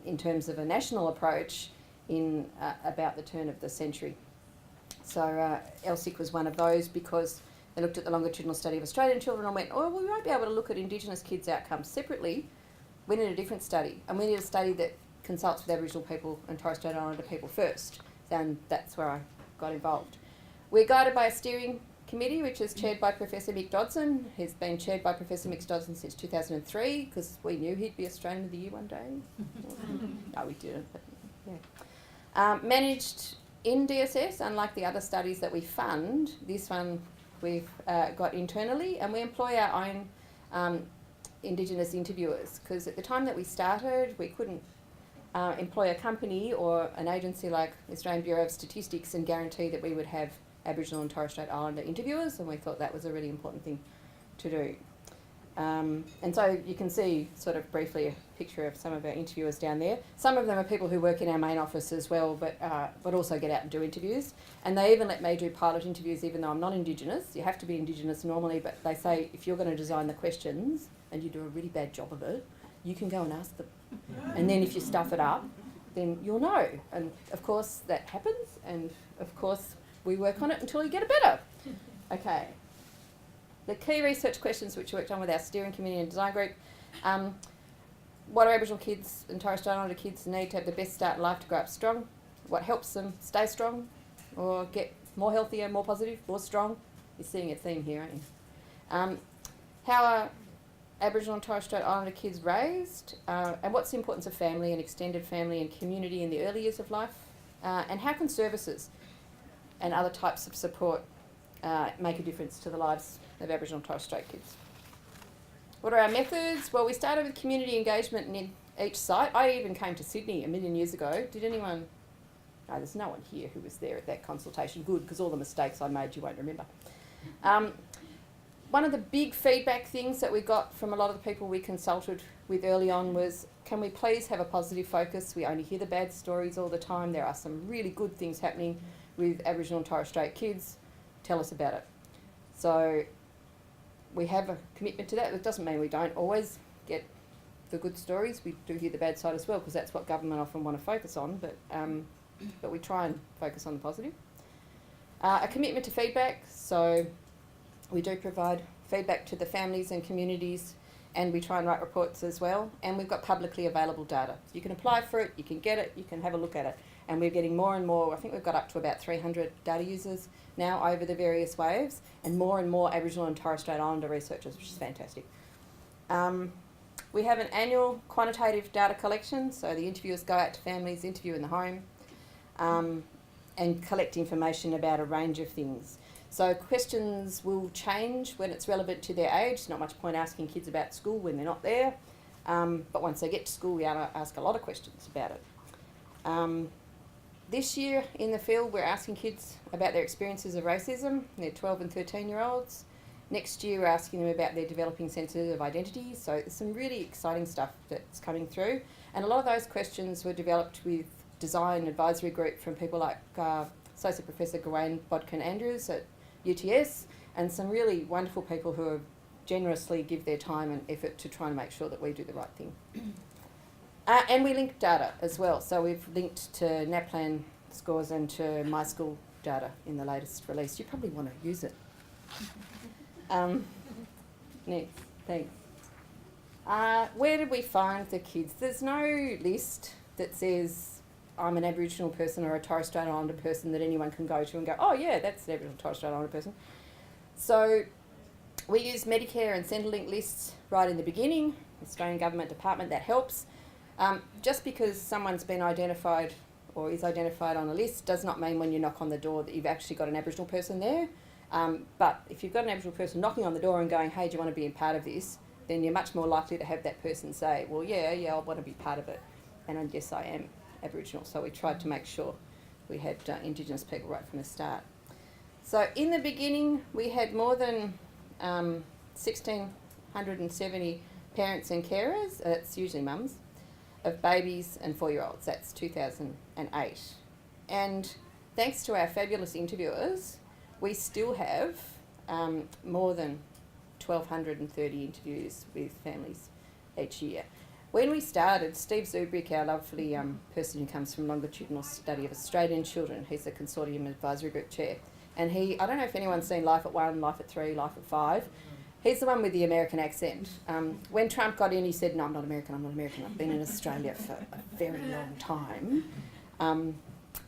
in terms of a national approach in about the turn of the century. So LSIC was one of those, because they looked at the longitudinal study of Australian children and went, oh, well, we won't be able to look at Indigenous kids' outcomes separately. We need a different study, and we need a study that consults with Aboriginal people and Torres Strait Islander people first. And that's where I got involved. We're guided by a steering committee which is chaired by Professor Mick Dodson. He's been chaired by Professor Mick Dodson since 2003, because we knew he'd be Australian of the Year one day. No, we didn't, but yeah. Managed in DSS, unlike the other studies that we fund, this one we've got internally, and we employ our own Indigenous interviewers, because at the time that we started, we couldn't employ a company or an agency like Australian Bureau of Statistics and guarantee that we would have Aboriginal and Torres Strait Islander interviewers, and we thought that was a really important thing to do. And so you can see sort of briefly a picture of some of our interviewers down there. Some of them are people who work in our main office as well, but also get out and do interviews. And they even let me do pilot interviews even though I'm not Indigenous. You have to be Indigenous normally, but they say if you're going to design the questions and you do a really bad job of it, you can go and ask them. And then if you stuff it up, then you'll know. And of course that happens, and of course we work on it until you get it better. Okay. The key research questions which we worked on with our steering committee and design group. What do Aboriginal kids and Torres Strait Islander kids need to have the best start in life to grow up strong? What helps them stay strong or get more healthier, more positive, more strong? You're seeing a theme here, aren't you? How are Aboriginal and Torres Strait Islander kids raised? And what's the importance of family and extended family and community in the early years of life? And how can services and other types of support make a difference to the lives of Aboriginal and Torres Strait kids? What are our methods? Well, we started with community engagement in each site. I even came to Sydney a million years ago. Did anyone? No, there's no one here who was there at that consultation. Good, because all the mistakes I made you won't remember. One of the big feedback things that we got from a lot of the people we consulted with early on was, can we please have a positive focus? We only hear the bad stories all the time. There are some really good things happening with Aboriginal and Torres Strait kids. Tell us about it. So we have a commitment to that. It doesn't mean we don't always get the good stories. We do hear the bad side as well, because that's what government often want to focus on, but we try and focus on the positive. A commitment to feedback. So we do provide feedback to the families and communities, and we try and write reports as well. And we've got publicly available data. You can apply for it, you can get it, you can have a look at it. And we're getting more and more. I think we've got up to about 300 data users now over the various waves, and more Aboriginal and Torres Strait Islander researchers, which is fantastic. We have an annual quantitative data collection, so the interviewers go out to families, interview in the home, and collect information about a range of things. So questions will change when it's relevant to their age. There's not much point asking kids about school when they're not there, but once they get to school, we ask a lot of questions about it. This year in the field, we're asking kids about their experiences of racism. They're 12 and 13-year-olds. Next year, we're asking them about their developing senses of identity. So there's some really exciting stuff that's coming through. And a lot of those questions were developed with design advisory group from people like Associate Professor Gawain Bodkin-Andrews at UTS, and some really wonderful people who generously give their time and effort to try and make sure that we do the right thing. And we link data as well. So we've linked to NAPLAN scores and to MySchool data in the latest release. You probably want to use it. Next, thanks. Where did we find the kids? There's no list that says I'm an Aboriginal person or a Torres Strait Islander person that anyone can go to and go, oh yeah, that's an Aboriginal Torres Strait Islander person. So we use Medicare and Centrelink lists right in the beginning, Australian Government Department, that helps. Just because someone's been identified or is identified on a list does not mean when you knock on the door that you've actually got an Aboriginal person there. But if you've got an Aboriginal person knocking on the door and going, hey, do you want to be a part of this? Then you're much more likely to have that person say, well, yeah, I want to be part of it. And yes, I am Aboriginal. So we tried to make sure we had Indigenous people right from the start. So in the beginning, we had more than 1,670 parents and carers, that's usually mums, of babies and 4-year-olds. That's 2008. And thanks to our fabulous interviewers, we still have more than 1,230 interviews with families each year. When we started, Steve Zubrick, our lovely person who comes from Longitudinal Study of Australian Children, he's the Consortium Advisory Group Chair, and I don't know if anyone's seen Life at 1, Life at 3, Life at 5. He's the one with the American accent. When Trump got in, he said, no, I'm not American, I've been in Australia for a very long time.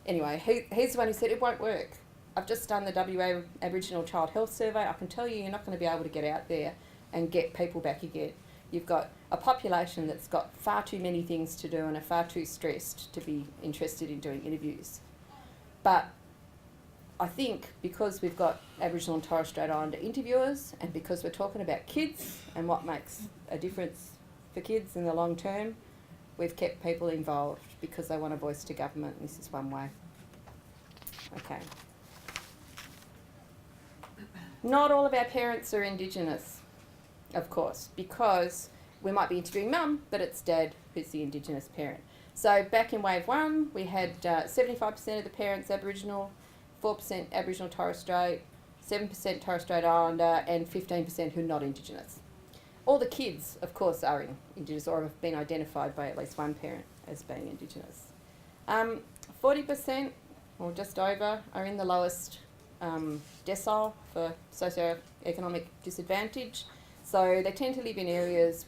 Anyway, he's the one who said, it won't work. I've just done the WA Aboriginal Child Health Survey. I can tell you're not going to be able to get out there and get people back again. You've got a population that's got far too many things to do and are far too stressed to be interested in doing interviews. But I think because we've got Aboriginal and Torres Strait Islander interviewers, and because we're talking about kids and what makes a difference for kids in the long term, we've kept people involved because they want a voice to government, and this is one way. Okay. Not all of our parents are Indigenous, of course, because we might be interviewing mum, but it's dad who's the Indigenous parent. So back in wave 1, we had 75% of the parents Aboriginal, 4% Aboriginal Torres Strait, 7% Torres Strait Islander, and 15% who are not Indigenous. All the kids, of course, are Indigenous or have been identified by at least one parent as being Indigenous. 40%, or just over, are in the lowest decile for socio-economic disadvantage. So they tend to live in areas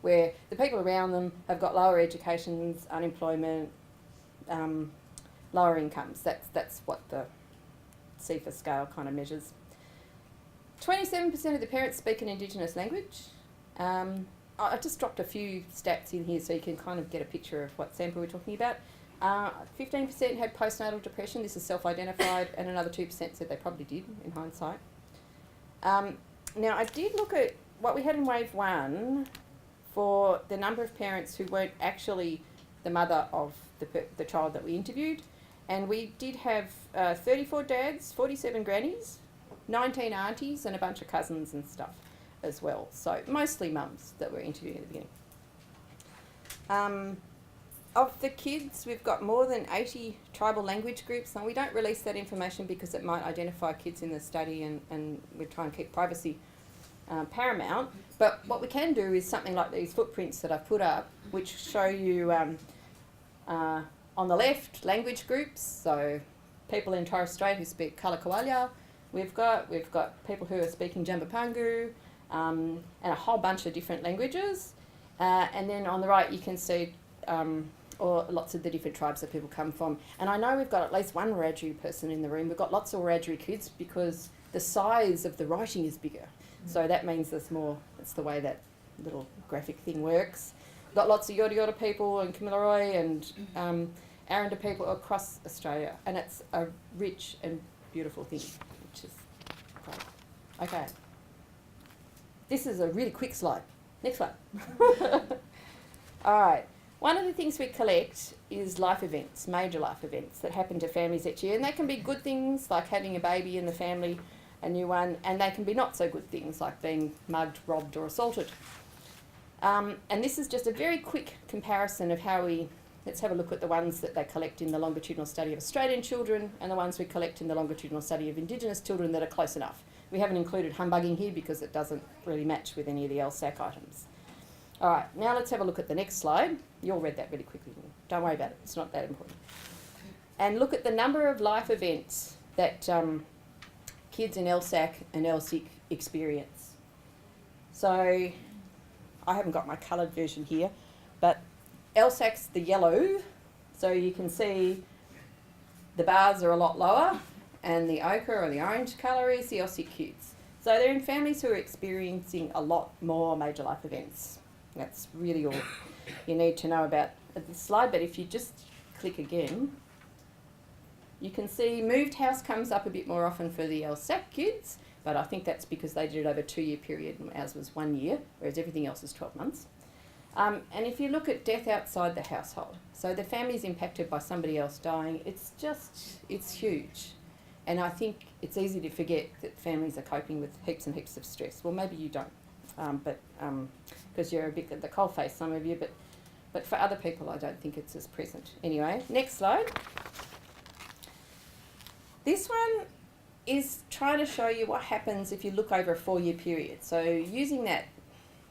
where the people around them have got lower educations, unemployment, lower incomes. That's what the CIFA scale kind of measures. 27% of the parents speak an Indigenous language. I just dropped a few stats in here so you can kind of get a picture of what sample we're talking about. 15% had postnatal depression. This is self-identified, and another 2% said they probably did in hindsight. Now, I did look at what we had in wave 1 for the number of parents who weren't actually the mother of the child that we interviewed. And we did have 34 dads, 47 grannies, 19 aunties, and a bunch of cousins and stuff as well. So mostly mums that we're interviewing at the beginning. Of the kids, we've got more than 80 tribal language groups, and we don't release that information because it might identify kids in the study, and we try and keep privacy paramount. But what we can do is something like these footprints that I've put up, which show you on the left, language groups, so people in Torres Strait who speak Kalakawalia. We've got people who are speaking Jambapangu, and a whole bunch of different languages. And then on the right you can see or lots of the different tribes that people come from. And I know we've got at least one Wiradjuri person in the room. We've got lots of Wiradjuri kids because the size of the writing is bigger. So that means there's more, it's the way that little graphic thing works. We've got lots of Yorta Yorta people and Kamilaroi and Aranda people across Australia, and it's a rich and beautiful thing, which is great. Okay. This is a really quick slide. Next one. All right. One of the things we collect is life events, major life events that happen to families each year, and they can be good things like having a baby in the family, a new one, and they can be not so good things like being mugged, robbed or assaulted. And this is just a very quick comparison of how let's have a look at the ones that they collect in the longitudinal study of Australian children and the ones we collect in the longitudinal study of Indigenous children that are close enough. We haven't included humbugging here because it doesn't really match with any of the LSAC items. All right, now let's have a look at the next slide. You all read that really quickly. Don't worry about it. It's not that important. And look at the number of life events that kids in LSAC and LSIC experience. So I haven't got my coloured version here, but LSAC's the yellow So you can see the bars are a lot lower, and the ochre or the orange colour is the LSIC kids. So they're in families who are experiencing a lot more major life events. That's really all you need to know about this slide, but if you just click again, you can see moved house comes up a bit more often for the LSAC kids, but I think that's because they did it over a 2-year period and ours was 1 year, whereas everything else is 12 months. And if you look at death outside the household, so the family's impacted by somebody else dying, it's huge. And I think it's easy to forget that families are coping with heaps and heaps of stress. Well, maybe you don't, because you're a bit at the coalface, some of you, but for other people, I don't think it's as present. Anyway, next slide. This one is trying to show you what happens if you look over a 4-year period. So using that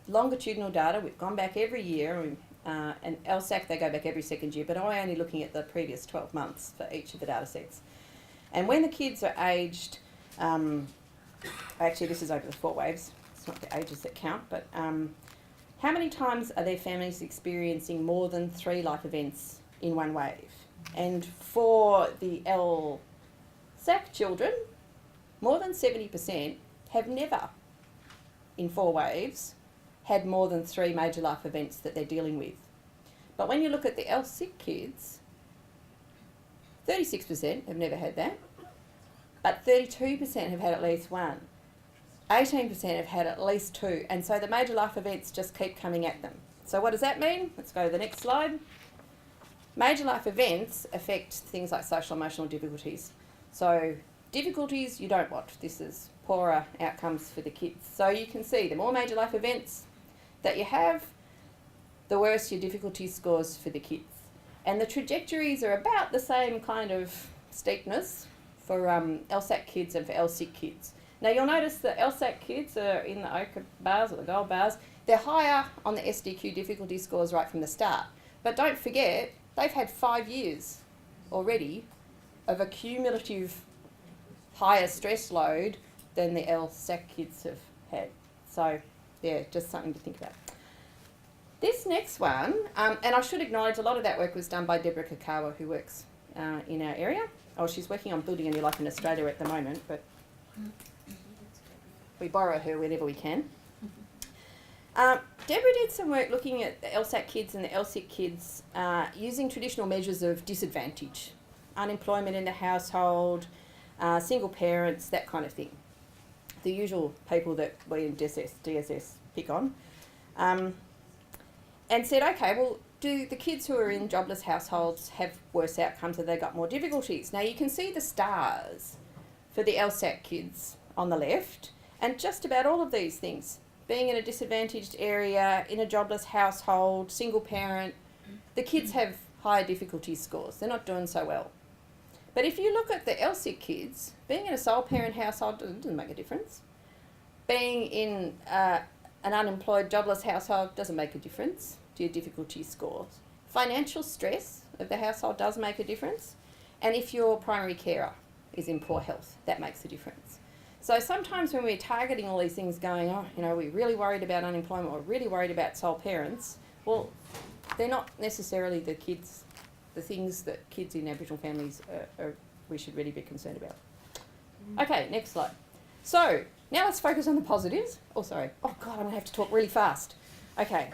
longitudinal data, we've gone back every year, and LSAC, they go back every second year, but I'm only looking at the previous 12 months for each of the data sets. And when the kids are aged, actually this is over the 4 waves, it's not the ages that count, but how many times are their families experiencing more than 3 life events in one wave? And for the LSAC children, more than 70% have never, in 4 waves, had more than 3 major life events that they're dealing with. But when you look at the LSIC kids, 36% have never had that, but 32% have had at least 1. 18% have had at least 2, and so the major life events just keep coming at them. So what does that mean? Let's go to the next slide. Major life events affect things like social emotional difficulties. So difficulties you don't want. This is poorer outcomes for the kids. So you can see the more major life events that you have, the worse your difficulty scores for the kids. And the trajectories are about the same kind of steepness for LSAC kids and for LSIC kids. Now you'll notice that LSAC kids are in the ochre bars or the gold bars. They're higher on the SDQ difficulty scores right from the start. But don't forget, they've had 5 years already of a cumulative higher stress load than the LSAC kids have had. So yeah, just something to think about. This next one, and I should acknowledge a lot of that work was done by Deborah Kakawa, who works in our area. Oh, she's working on building a new life in Australia at the moment, but we borrow her whenever we can. Deborah did some work looking at the LSAC kids and the LSIC kids using traditional measures of disadvantage, unemployment in the household, single parents, that kind of thing. The usual people that we in DSS pick on. And said, okay, well, do the kids who are in jobless households have worse outcomes? Have they got more difficulties? Now you can see the stars for the LSAC kids on the left, and just about all of these things. Being in a disadvantaged area, in a jobless household, single parent, the kids have higher difficulty scores. They're not doing so well. But if you look at the LSIC kids, being in a sole parent household doesn't make a difference. Being in an unemployed, jobless household doesn't make a difference to your difficulty scores. Financial stress of the household does make a difference. And if your primary carer is in poor health, that makes a difference. So sometimes when we're targeting all these things going, oh, you know, we're really worried about unemployment or really worried about sole parents, well, they're not necessarily the things that kids in Aboriginal families we should really be concerned about. Okay, next slide. So now let's focus on the positives. Oh, sorry. Oh, God, I'm going to have to talk really fast. Okay.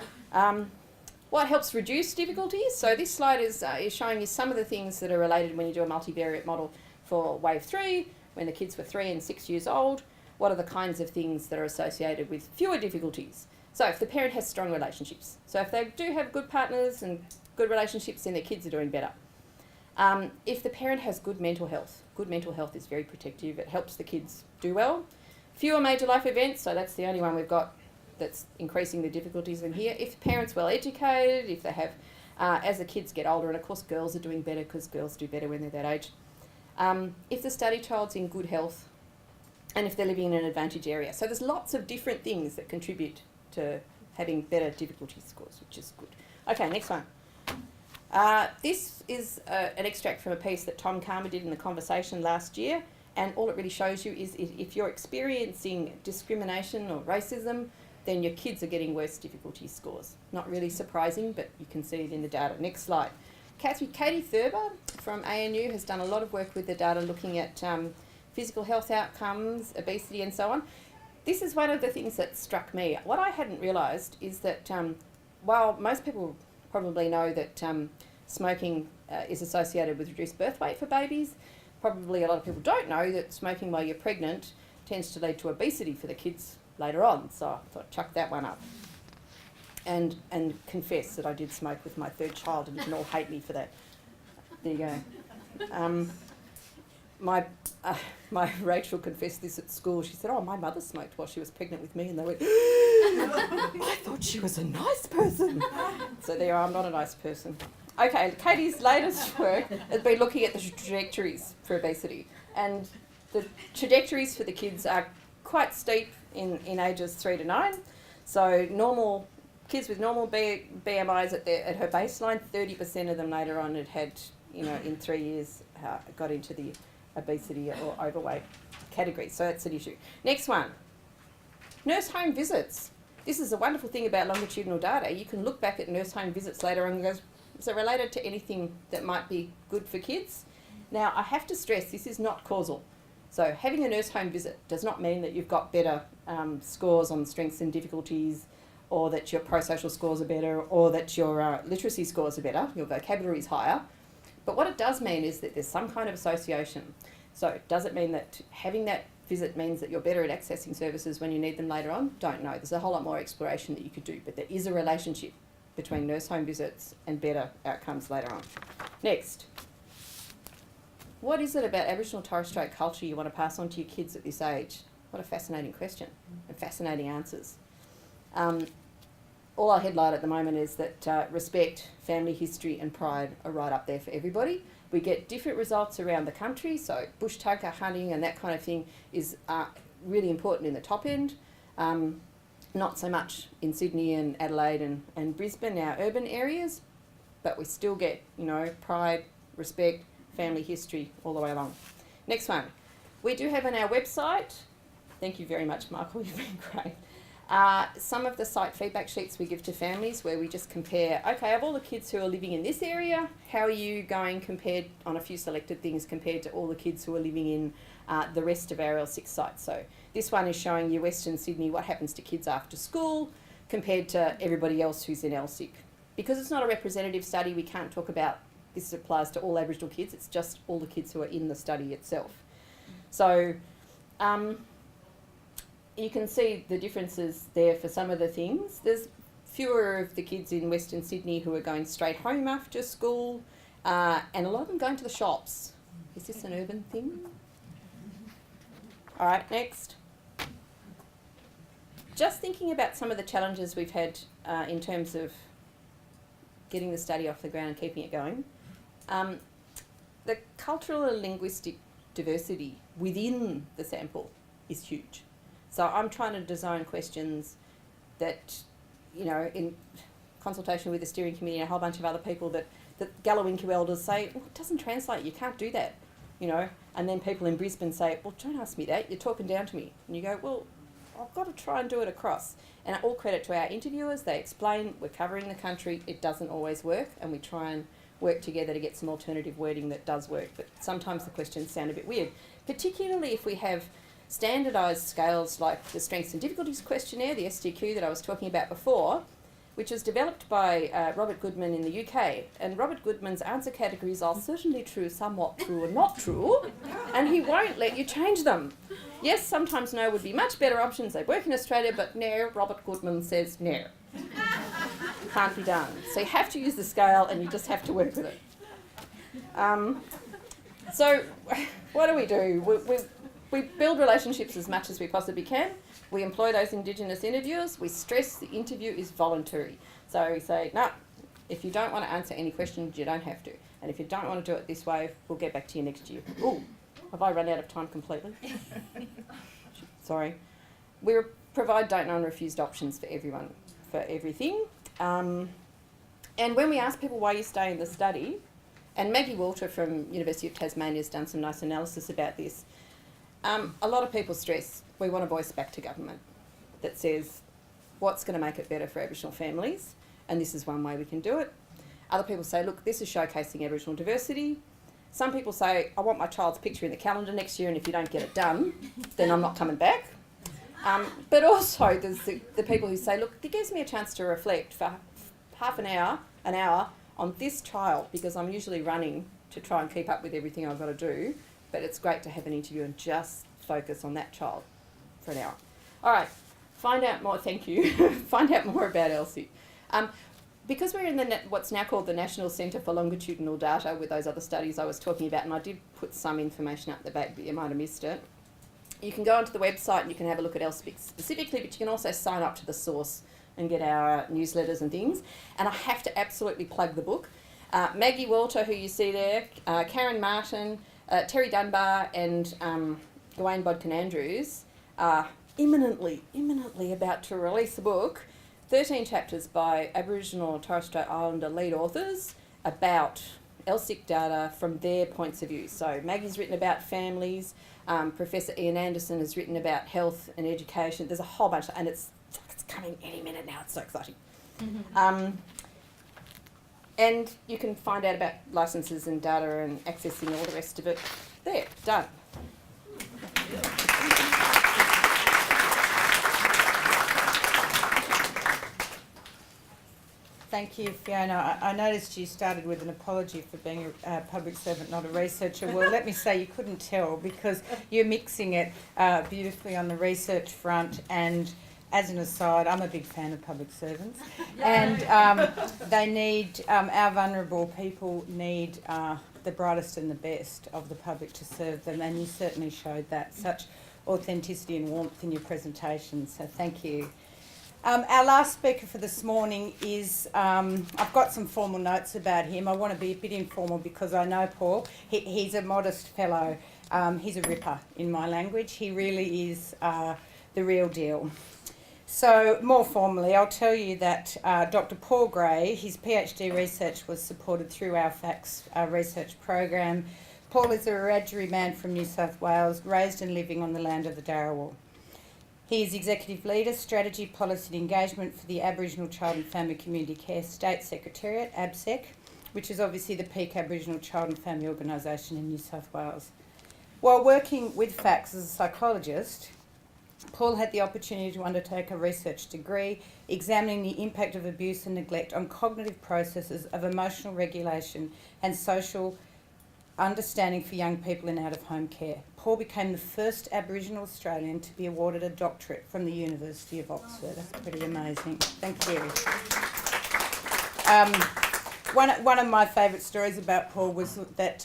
What helps reduce difficulties? So this slide is showing you some of the things that are related when you do a multivariate model for wave 3, when the kids were 3 and 6 years old. What are the kinds of things that are associated with fewer difficulties? So if the parent has strong relationships. So if they do have good partners and good relationships, then their kids are doing better. If the parent has good mental health is very protective. It helps the kids do well. Fewer major life events, so that's the only one we've got that's increasing the difficulties in here. If the parent's well educated, if they have, as the kids get older, and of course girls are doing better because girls do better when they're that age. If the study child's in good health, and if they're living in an advantaged area. So there's lots of different things that contribute to having better difficulty scores, which is good. Okay, next one. This is an extract from a piece that Tom Karma did in the conversation last year, and all it really shows you is if you're experiencing discrimination or racism, then your kids are getting worse difficulty scores. Not really surprising, but you can see it in the data. Next slide. Katie Thurber from ANU has done a lot of work with the data looking at physical health outcomes, obesity and so on. This is one of the things that struck me. What I hadn't realised is that while most people probably know that smoking is associated with reduced birth weight for babies, probably a lot of people don't know that smoking while you're pregnant tends to lead to obesity for the kids later on. So I thought, chuck that one up. And confess that I did smoke with my third child, and you can all hate me for that. There you go. My Rachel confessed this at school. She said, "Oh, my mother smoked while she was pregnant with me," and they went, "I thought she was a nice person." So there, I'm not a nice person. Okay, Katie's latest work has been looking at the trajectories for obesity, and the trajectories for the kids are quite steep in ages 3 to 9. So normal kids with normal BMIs at her baseline, 30% of them later on had in 3 years got into the obesity or overweight category. So that's an issue. Next one, nurse home visits. This is a wonderful thing about longitudinal data. You can look back at nurse home visits later on and go, is it related to anything that might be good for kids? Now, I have to stress this is not causal. So having a nurse home visit does not mean that you've got better scores on strengths and difficulties, or that your pro-social scores are better, or that your literacy scores are better, your vocabulary is higher. But what it does mean is that there's some kind of association. So does it mean that having that visit means that you're better at accessing services when you need them later on? Don't know. There's a whole lot more exploration that you could do, but there is a relationship between nurse home visits and better outcomes later on. Next. What is it about Aboriginal and Torres Strait culture you want to pass on to your kids at this age? What a fascinating question and fascinating answers. All I headlight at the moment is that respect, family history and pride are right up there for everybody. We get different results around the country, so bush tucker, hunting and that kind of thing is really important in the top end. Not so much in Sydney and Adelaide and Brisbane, our urban areas, but we still get, pride, respect, family history all the way along. Next one. We do have on our website, thank you very much, Michael, you've been great, some of the site feedback sheets we give to families where we just compare, okay, of all the kids who are living in this area, how are you going compared on a few selected things compared to all the kids who are living in the rest of our L6 sites. So this one is showing you Western Sydney, what happens to kids after school compared to everybody else who's in LSIC. Because it's not a representative study, we can't talk about this applies to all Aboriginal kids, it's just all the kids who are in the study itself. So you can see the differences there for some of the things. There's fewer of the kids in Western Sydney who are going straight home after school, and a lot of them going to the shops. Is this an urban thing? All right, next. Just thinking about some of the challenges we've had in terms of getting the study off the ground and keeping it going. The cultural and linguistic diversity within the sample is huge. So I'm trying to design questions that, in consultation with the steering committee and a whole bunch of other people that Gallowinky elders say, well, it doesn't translate, you can't do that, and then people in Brisbane say, well, don't ask me that, you're talking down to me. And you go, well, I've got to try and do it across. And all credit to our interviewers, they explain, we're covering the country, it doesn't always work, and we try and work together to get some alternative wording that does work. But sometimes the questions sound a bit weird, particularly if we have standardised scales like the Strengths and Difficulties Questionnaire, the SDQ that I was talking about before, which was developed by Robert Goodman in the UK. And Robert Goodman's answer categories are certainly true, somewhat true, and not true, and he won't let you change them. Yes, sometimes no would be much better options. They work in Australia, but no, Robert Goodman says no. Can't be done. So you have to use the scale and you just have to work with it. So what do? We build relationships as much as we possibly can. We employ those Indigenous interviewers. We stress the interview is voluntary. So we say, no, if you don't want to answer any questions, you don't have to. And if you don't want to do it this way, we'll get back to you next year. Ooh, have I run out of time completely? Sorry. We provide don't know and refused options for everyone, for everything. And when we ask people why you stay in the study, and Maggie Walter from University of Tasmania has done some nice analysis about this, a lot of people stress we want a voice back to government that says what's going to make it better for Aboriginal families, and this is one way we can do it. Other people say, look, this is showcasing Aboriginal diversity. Some people say, I want my child's picture in the calendar next year, and if you don't get it done, then I'm not coming back. But also there's the people who say, look, it gives me a chance to reflect for half an hour on this child, because I'm usually running to try and keep up with everything I've got to do. But it's great to have an interview and just focus on that child for an hour. All right, find out more, thank you. Find out more about LSIC. Because we're in what's now called the National Centre for Longitudinal Data with those other studies I was talking about, and I did put some information up the back, but you might have missed it. You can go onto the website and you can have a look at LSIC specifically, but you can also sign up to the source and get our newsletters and things. And I have to absolutely plug the book. Maggie Walter, who you see there, Karen Martin, Terry Dunbar and Gawain Bodkin-Andrews are imminently about to release a book, 13 chapters by Aboriginal and Torres Strait Islander lead authors about LSIC data from their points of view. So Maggie's written about families, Professor Ian Anderson has written about health and education. There's a whole bunch, and it's coming any minute now. It's so exciting. And you can find out about licenses and data and accessing all the rest of it there. Done. Thank you, Fiona. I noticed you started with an apology for being a public servant, not a researcher. Well, let me say you couldn't tell, because you're mixing it beautifully on the research front. And as an aside, I'm a big fan of public servants. And they need, our vulnerable people need the brightest and the best of the public to serve them. And you certainly showed that, such authenticity and warmth in your presentation. So thank you. Our last speaker for this morning is, I've got some formal notes about him. I want to be a bit informal because I know Paul. He's a modest fellow. He's a ripper in my language. He really is the real deal. So more formally, I'll tell you that Dr. Paul Gray, his PhD research was supported through our FACS research program. Paul is a Wiradjuri man from New South Wales, raised and living on the land of the Darawal. He is Executive Leader, Strategy, Policy and Engagement for the Aboriginal Child and Family Community Care State Secretariat, ABSEC, which is obviously the peak Aboriginal child and family organisation in New South Wales. While working with FACS as a psychologist, Paul had the opportunity to undertake a research degree examining the impact of abuse and neglect on cognitive processes of emotional regulation and social understanding for young people in out-of-home care. Paul became the first Aboriginal Australian to be awarded a doctorate from the University of Oxford. That's pretty amazing. Thank you. One of my favourite stories about Paul was that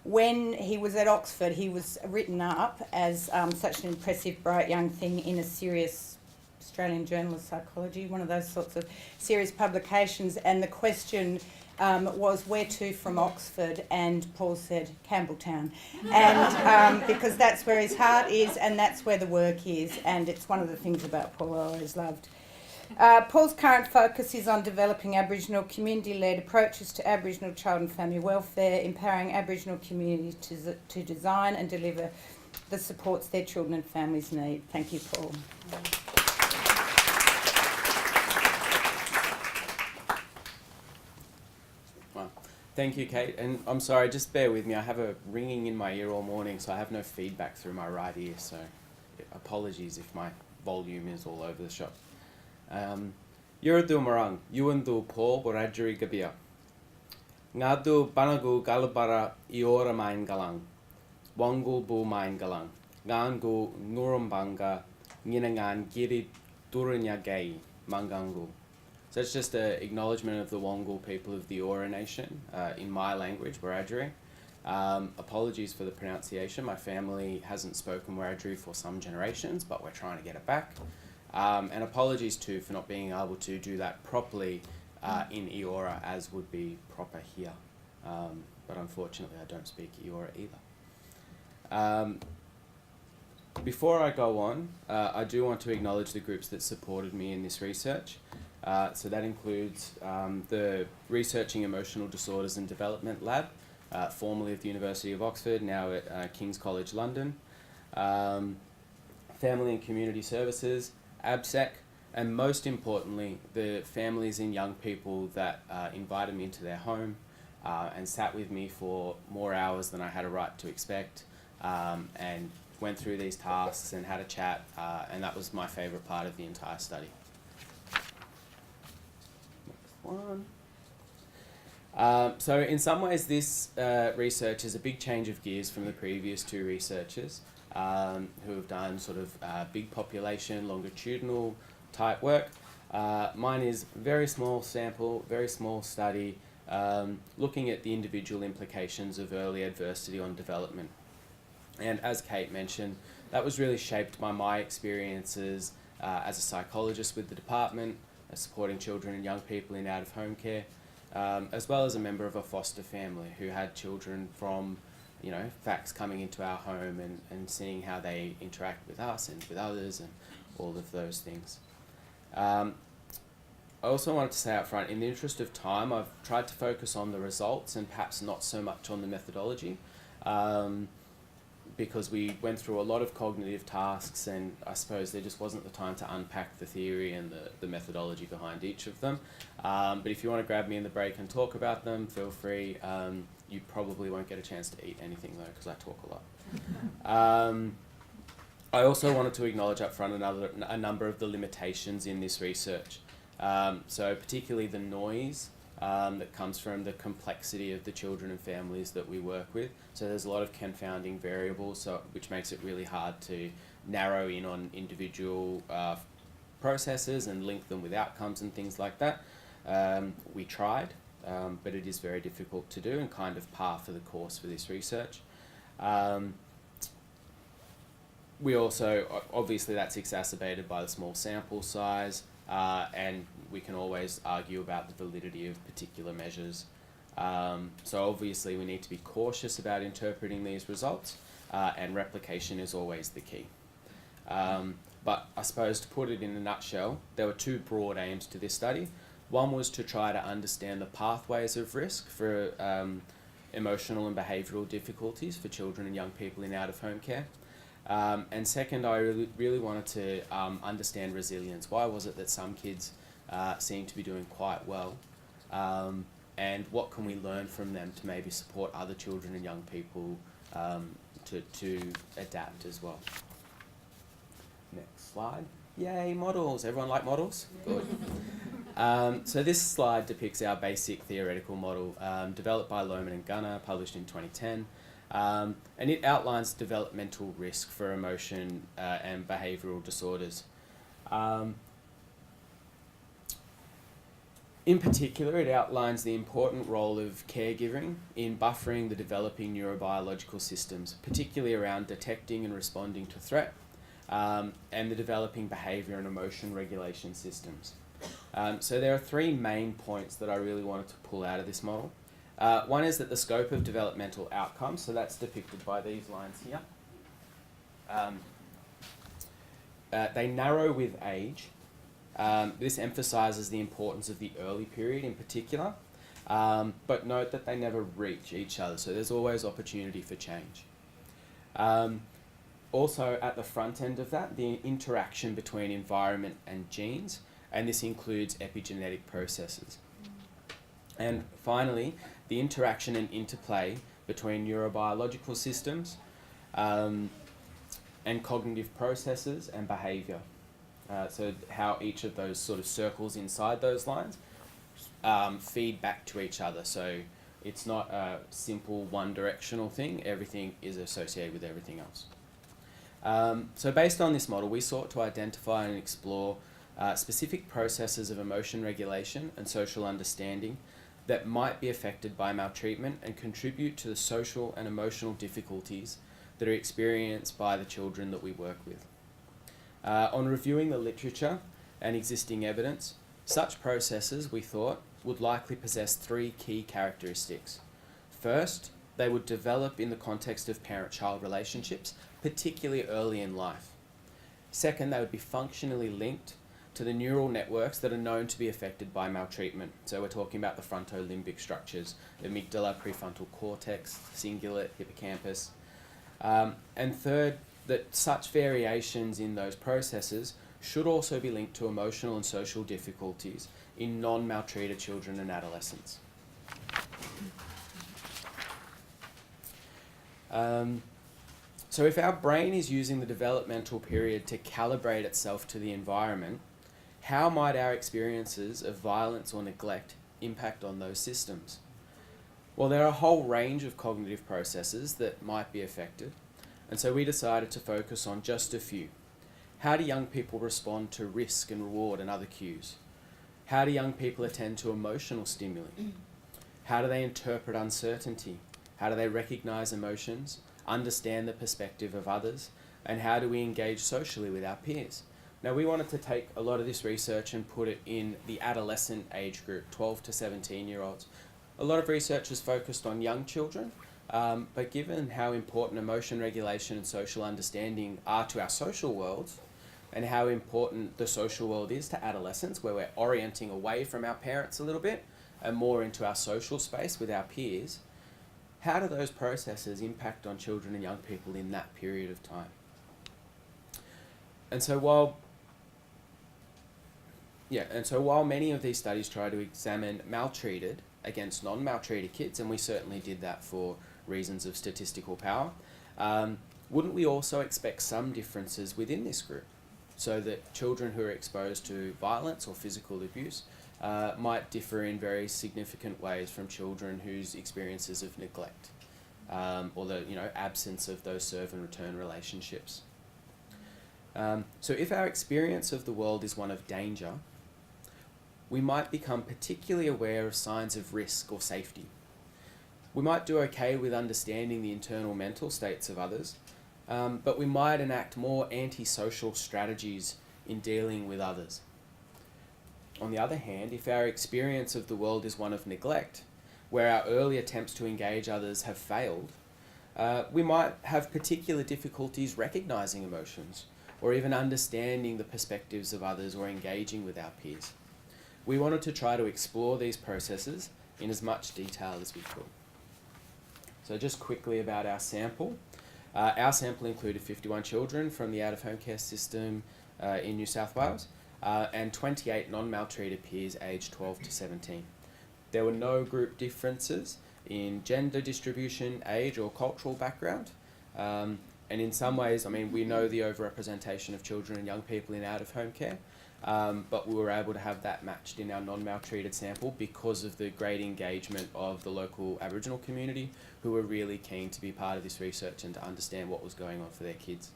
when he was at Oxford, he was written up as such an impressive, bright young thing in a serious Australian Journal of Psychology, one of those sorts of serious publications, and the question was where to from Oxford, and Paul said Campbelltown, and because that's where his heart is and that's where the work is, and it's one of the things about Paul I always loved. Paul's current focus is on developing Aboriginal community-led approaches to Aboriginal child and family welfare, empowering Aboriginal communities to design and deliver the supports their children and families need. Thank you, Paul. Thank you, Kate. And I'm sorry, just bear with me. I have a ringing in my ear all morning, so I have no feedback through my right ear. So apologies if my volume is all over the shop. Yuradu marang, yuandu Paul, Wiradjuri Gabia. Ngadu banagu galabara iora main galang. Wangu bu main galang. Ngangu nurumbanga, nginangan giri duranya gay, mangangu. So it's just an acknowledgement of the Wangal people of the Eora Nation in my language, Wiradjuri. Apologies for the pronunciation. My family hasn't spoken Wiradjuri for some generations, but we're trying to get it back. And apologies too for not being able to do that properly in Eora as would be proper here. But unfortunately I don't speak Eora either. Before I go on, I do want to acknowledge the groups that supported me in this research. So that includes the Researching Emotional Disorders and Development Lab, formerly of the University of Oxford, now at King's College London, Family and Community Services, ABSEC, and most importantly, the families and young people that invited me into their home and sat with me for more hours than I had a right to expect, and went through these tasks and had a chat, and that was my favourite part of the entire study. Next one. So in some ways this research is a big change of gears from the previous two researchers who have done sort of big population, longitudinal type work. Mine is very small sample, very small study, looking at the individual implications of early adversity on development. And as Kate mentioned, that was really shaped by my experiences as a psychologist with the department, supporting children and young people in out-of-home care, as well as a member of a foster family who had children from, FACS coming into our home and seeing how they interact with us and with others and all of those things. I also wanted to say up front, in the interest of time, I've tried to focus on the results and perhaps not so much on the methodology, because we went through a lot of cognitive tasks, and I suppose there just wasn't the time to unpack the theory and the methodology behind each of them. But if you want to grab me in the break and talk about them, feel free. You probably won't get a chance to eat anything though, because I talk a lot. I also wanted to acknowledge up front a number of the limitations in this research. So particularly the noise that comes from the complexity of the children and families that we work with. So there's a lot of confounding variables, which makes it really hard to narrow in on individual processes and link them with outcomes and things like that. We tried, but it is very difficult to do and kind of par for the course for this research. We also, obviously that's exacerbated by the small sample size, and we can always argue about the validity of particular measures. So obviously we need to be cautious about interpreting these results, and replication is always the key. But I suppose to put it in a nutshell, there were two broad aims to this study. One was to try to understand the pathways of risk for emotional and behavioural difficulties for children and young people in out-of-home care. And second, I really wanted to understand resilience. Why was it that some kids seem to be doing quite well? And what can we learn from them to maybe support other children and young people to adapt as well? Next slide. Yay, models. Everyone like models? Good. So this slide depicts our basic theoretical model developed by Lohman and Gunnar, published in 2010. And it outlines developmental risk for emotion and behavioural disorders. In particular, it outlines the important role of caregiving in buffering the developing neurobiological systems, particularly around detecting and responding to threat, and the developing behaviour and emotion regulation systems. So there are three main points that I really wanted to pull out of this model. One is that the scope of developmental outcomes, so that's depicted by these lines here, they narrow with age. This emphasises the importance of the early period in particular, but note that they never reach each other, so there's always opportunity for change. Also at the front end of that, the interaction between environment and genes, and this includes epigenetic processes. And finally, the interaction and interplay between neurobiological systems and cognitive processes and behaviour. So how each of those sort of circles inside those lines feed back to each other. So it's not a simple one-directional thing. Everything is associated with everything else. So based on this model, we sought to identify and explore specific processes of emotion regulation and social understanding that might be affected by maltreatment and contribute to the social and emotional difficulties that are experienced by the children that we work with. On reviewing the literature and existing evidence, such processes, we thought, would likely possess three key characteristics. First, they would develop in the context of parent-child relationships, particularly early in life. Second, they would be functionally linked to the neural networks that are known to be affected by maltreatment. So we're talking about the frontolimbic structures, the amygdala, prefrontal cortex, cingulate, hippocampus. And third, that such variations in those processes should also be linked to emotional and social difficulties in non-maltreated children and adolescents. So if our brain is using the developmental period to calibrate itself to the environment, how might our experiences of violence or neglect impact on those systems? Well, there are a whole range of cognitive processes that might be affected, and so we decided to focus on just a few. How do young people respond to risk and reward and other cues? How do young people attend to emotional stimuli? How do they interpret uncertainty? How do they recognize emotions, understand the perspective of others, and how do we engage socially with our peers? Now, we wanted to take a lot of this research and put it in the adolescent age group, 12 to 17-year-olds. A lot of research is focused on young children, but given how important emotion regulation and social understanding are to our social worlds, and how important the social world is to adolescents, where we're orienting away from our parents a little bit and more into our social space with our peers, how do those processes impact on children and young people in that period of time? And so while many of these studies try to examine maltreated against non-maltreated kids, and we certainly did that for reasons of statistical power, wouldn't we also expect some differences within this group? So that children who are exposed to violence or physical abuse might differ in very significant ways from children whose experiences of neglect or the absence of those serve and return relationships. So if our experience of the world is one of danger, we might become particularly aware of signs of risk or safety. We might do okay with understanding the internal mental states of others, but we might enact more antisocial strategies in dealing with others. On the other hand, if our experience of the world is one of neglect, where our early attempts to engage others have failed, we might have particular difficulties recognizing emotions, or even understanding the perspectives of others or engaging with our peers. We wanted to try to explore these processes in as much detail as we could. So just quickly about our sample. Our sample included 51 children from the out-of-home care system in New South Wales and 28 non-maltreated peers aged 12 to 17. There were no group differences in gender distribution, age or cultural background. And in some ways, we know the overrepresentation of children and young people in out-of-home care, but we were able to have that matched in our non-maltreated sample because of the great engagement of the local Aboriginal community, who were really keen to be part of this research and to understand what was going on for their kids.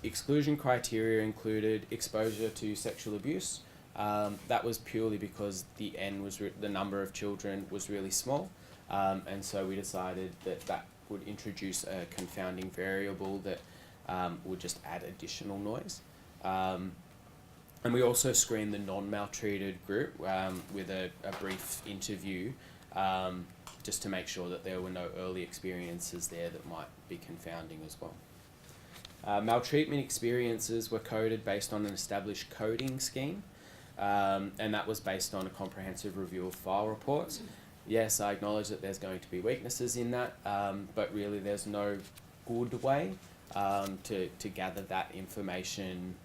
Exclusion criteria included exposure to sexual abuse. That was purely because the number of children was really small, and so we decided that would introduce a confounding variable that would just add additional noise. And we also screened the non-maltreated group with a brief interview just to make sure that there were no early experiences there that might be confounding as well. Maltreatment experiences were coded based on an established coding scheme, and that was based on a comprehensive review of file reports. Yes, I acknowledge that there's going to be weaknesses in that, but really there's no good way to gather that information.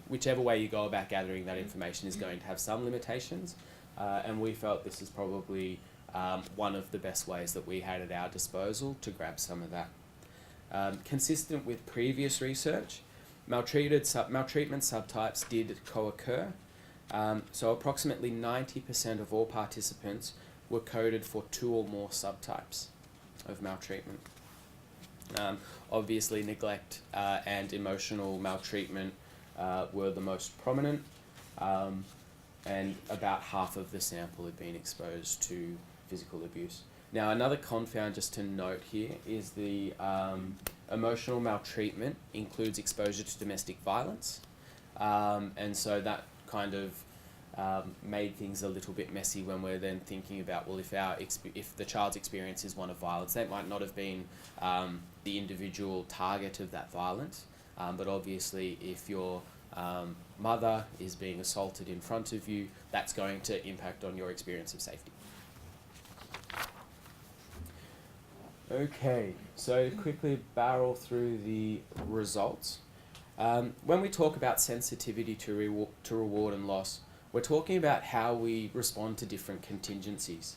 Whichever way you go about gathering that information is going to have some limitations, and we felt this is probably one of the best ways that we had at our disposal to grab some of that. Consistent with previous research, maltreatment subtypes did co-occur, so approximately 90% of all participants were coded for 2 or more subtypes of maltreatment. Obviously, neglect and emotional maltreatment were the most prominent, and about half of the sample had been exposed to physical abuse. Now, another confound just to note here is the emotional maltreatment includes exposure to domestic violence, and so that kind of made things a little bit messy when we're then thinking about, well, if the child's experience is one of violence, that might not have been the individual target of that violence, but obviously if your mother is being assaulted in front of you, that's going to impact on your experience of safety. Okay, so to quickly barrel through the results. When we talk about sensitivity to reward and loss, we're talking about how we respond to different contingencies.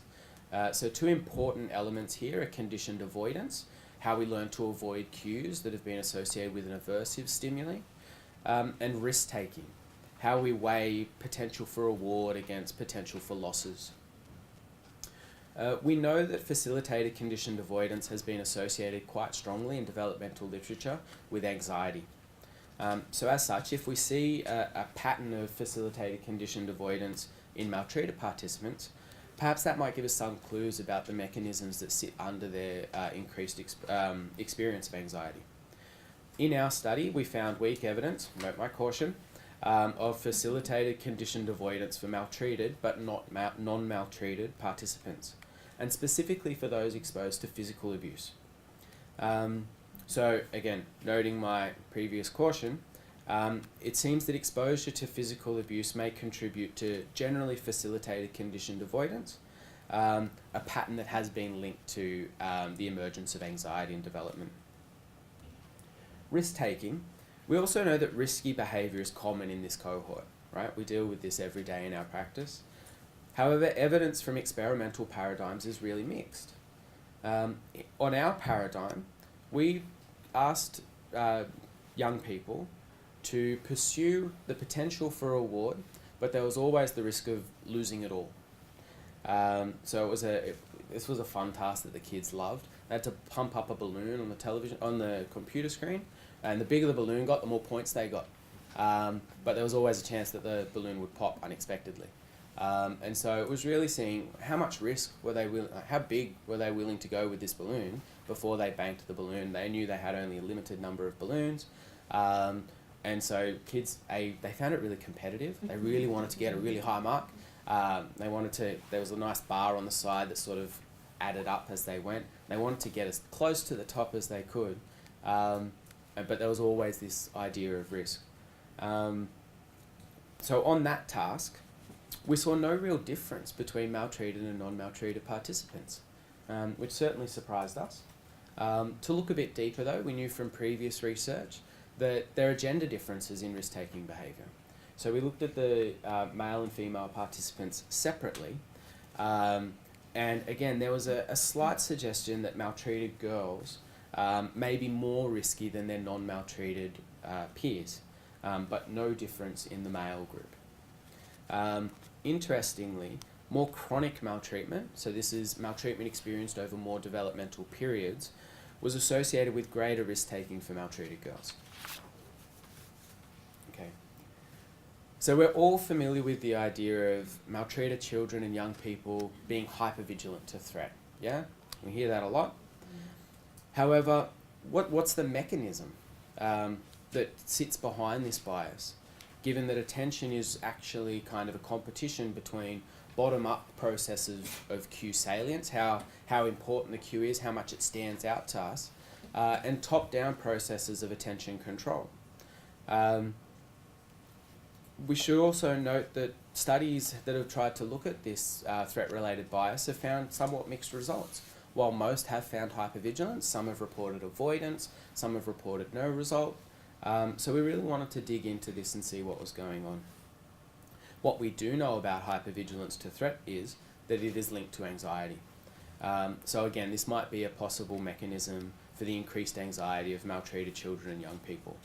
So two important elements here are conditioned avoidance, how we learn to avoid cues that have been associated with an aversive stimuli, and risk-taking, how we weigh potential for reward against potential for losses. We know that facilitated conditioned avoidance has been associated quite strongly in developmental literature with anxiety. So as such, if we see a pattern of facilitated conditioned avoidance in maltreated participants, perhaps that might give us some clues about the mechanisms that sit under their increased experience of anxiety. In our study, we found weak evidence, note my caution, of facilitated conditioned avoidance for maltreated but not non-maltreated participants, and specifically for those exposed to physical abuse. So again, noting my previous caution, it seems that exposure to physical abuse may contribute to generally facilitated conditioned avoidance, a pattern that has been linked to the emergence of anxiety in development. Risk-taking. We also know that risky behaviour is common in this cohort, right? We deal with this every day in our practice. However, evidence from experimental paradigms is really mixed. On our paradigm, we asked young people to pursue the potential for reward, but there was always the risk of losing it all. So this was a fun task that the kids loved. They had to pump up a balloon on the television, on the computer screen, and the bigger the balloon got, the more points they got. But there was always a chance that the balloon would pop unexpectedly. And so it was really seeing how much risk were they how big were they willing to go with this balloon before they banked the balloon. They knew they had only a limited number of balloons. And so kids, they found it really competitive. They really wanted to get a really high mark. There was a nice bar on the side that sort of added up as they went. They wanted to get as close to the top as they could. But there was always this idea of risk. So on that task, we saw no real difference between maltreated and non-maltreated participants, which certainly surprised us. To look a bit deeper though, we knew from previous research that there are gender differences in risk-taking behaviour. So we looked at the male and female participants separately, and again there was a slight suggestion that maltreated girls may be more risky than their non-maltreated peers, but no difference in the male group. Interestingly, more chronic maltreatment, so this is maltreatment experienced over more developmental periods, was associated with greater risk-taking for maltreated girls. Okay. So we're all familiar with the idea of maltreated children and young people being hypervigilant to threat, yeah? We hear that a lot. However, what's the mechanism that sits behind this bias, given that attention is actually kind of a competition between bottom-up processes of cue salience, how important the cue is, how much it stands out to us, and top-down processes of attention control. We should also note that studies that have tried to look at this threat-related bias have found somewhat mixed results. While most have found hypervigilance, some have reported avoidance, some have reported no result. So we really wanted to dig into this and see what was going on. What we do know about hypervigilance to threat is that it is linked to anxiety. So again, this might be a possible mechanism for the increased anxiety of maltreated children and young people.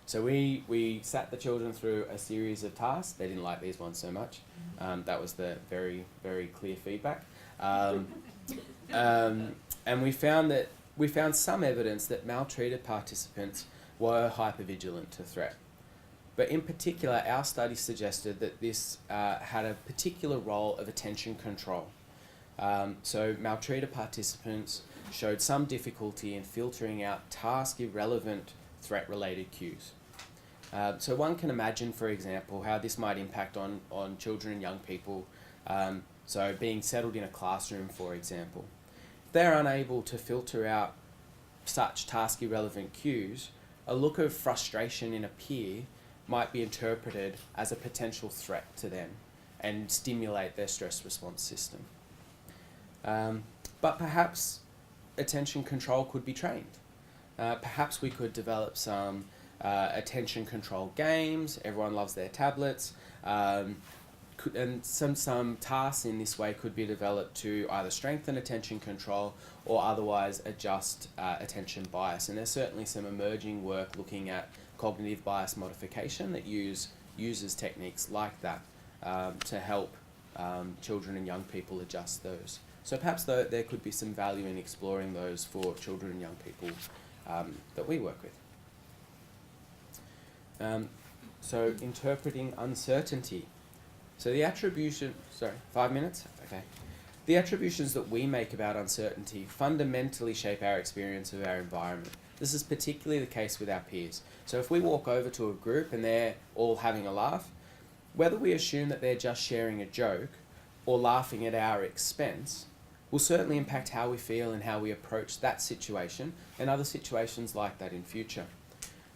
So we sat the children through a series of tasks. They didn't like these ones so much. That was the very, very clear feedback. And we found some evidence that maltreated participants were hypervigilant to threat. But in particular, our study suggested that this had a particular role of attention control. So maltreated participants showed some difficulty in filtering out task-irrelevant threat-related cues. So one can imagine, for example, how this might impact on children and young people. So being settled in a classroom, for example. If they're unable to filter out such task-irrelevant cues, a look of frustration in a peer might be interpreted as a potential threat to them and stimulate their stress response system. But perhaps attention control could be trained. Perhaps we could develop some attention control games. Everyone loves their tablets. And some tasks in this way could be developed to either strengthen attention control or otherwise adjust attention bias. And there's certainly some emerging work looking at cognitive bias modification that uses techniques like that to help children and young people adjust those. So perhaps there could be some value in exploring those for children and young people that we work with. So interpreting uncertainty. So the attribution, 5 minutes? Okay. The attributions that we make about uncertainty fundamentally shape our experience of our environment. This is particularly the case with our peers. So if we walk over to a group and they're all having a laugh, whether we assume that they're just sharing a joke or laughing at our expense will certainly impact how we feel and how we approach that situation and other situations like that in future.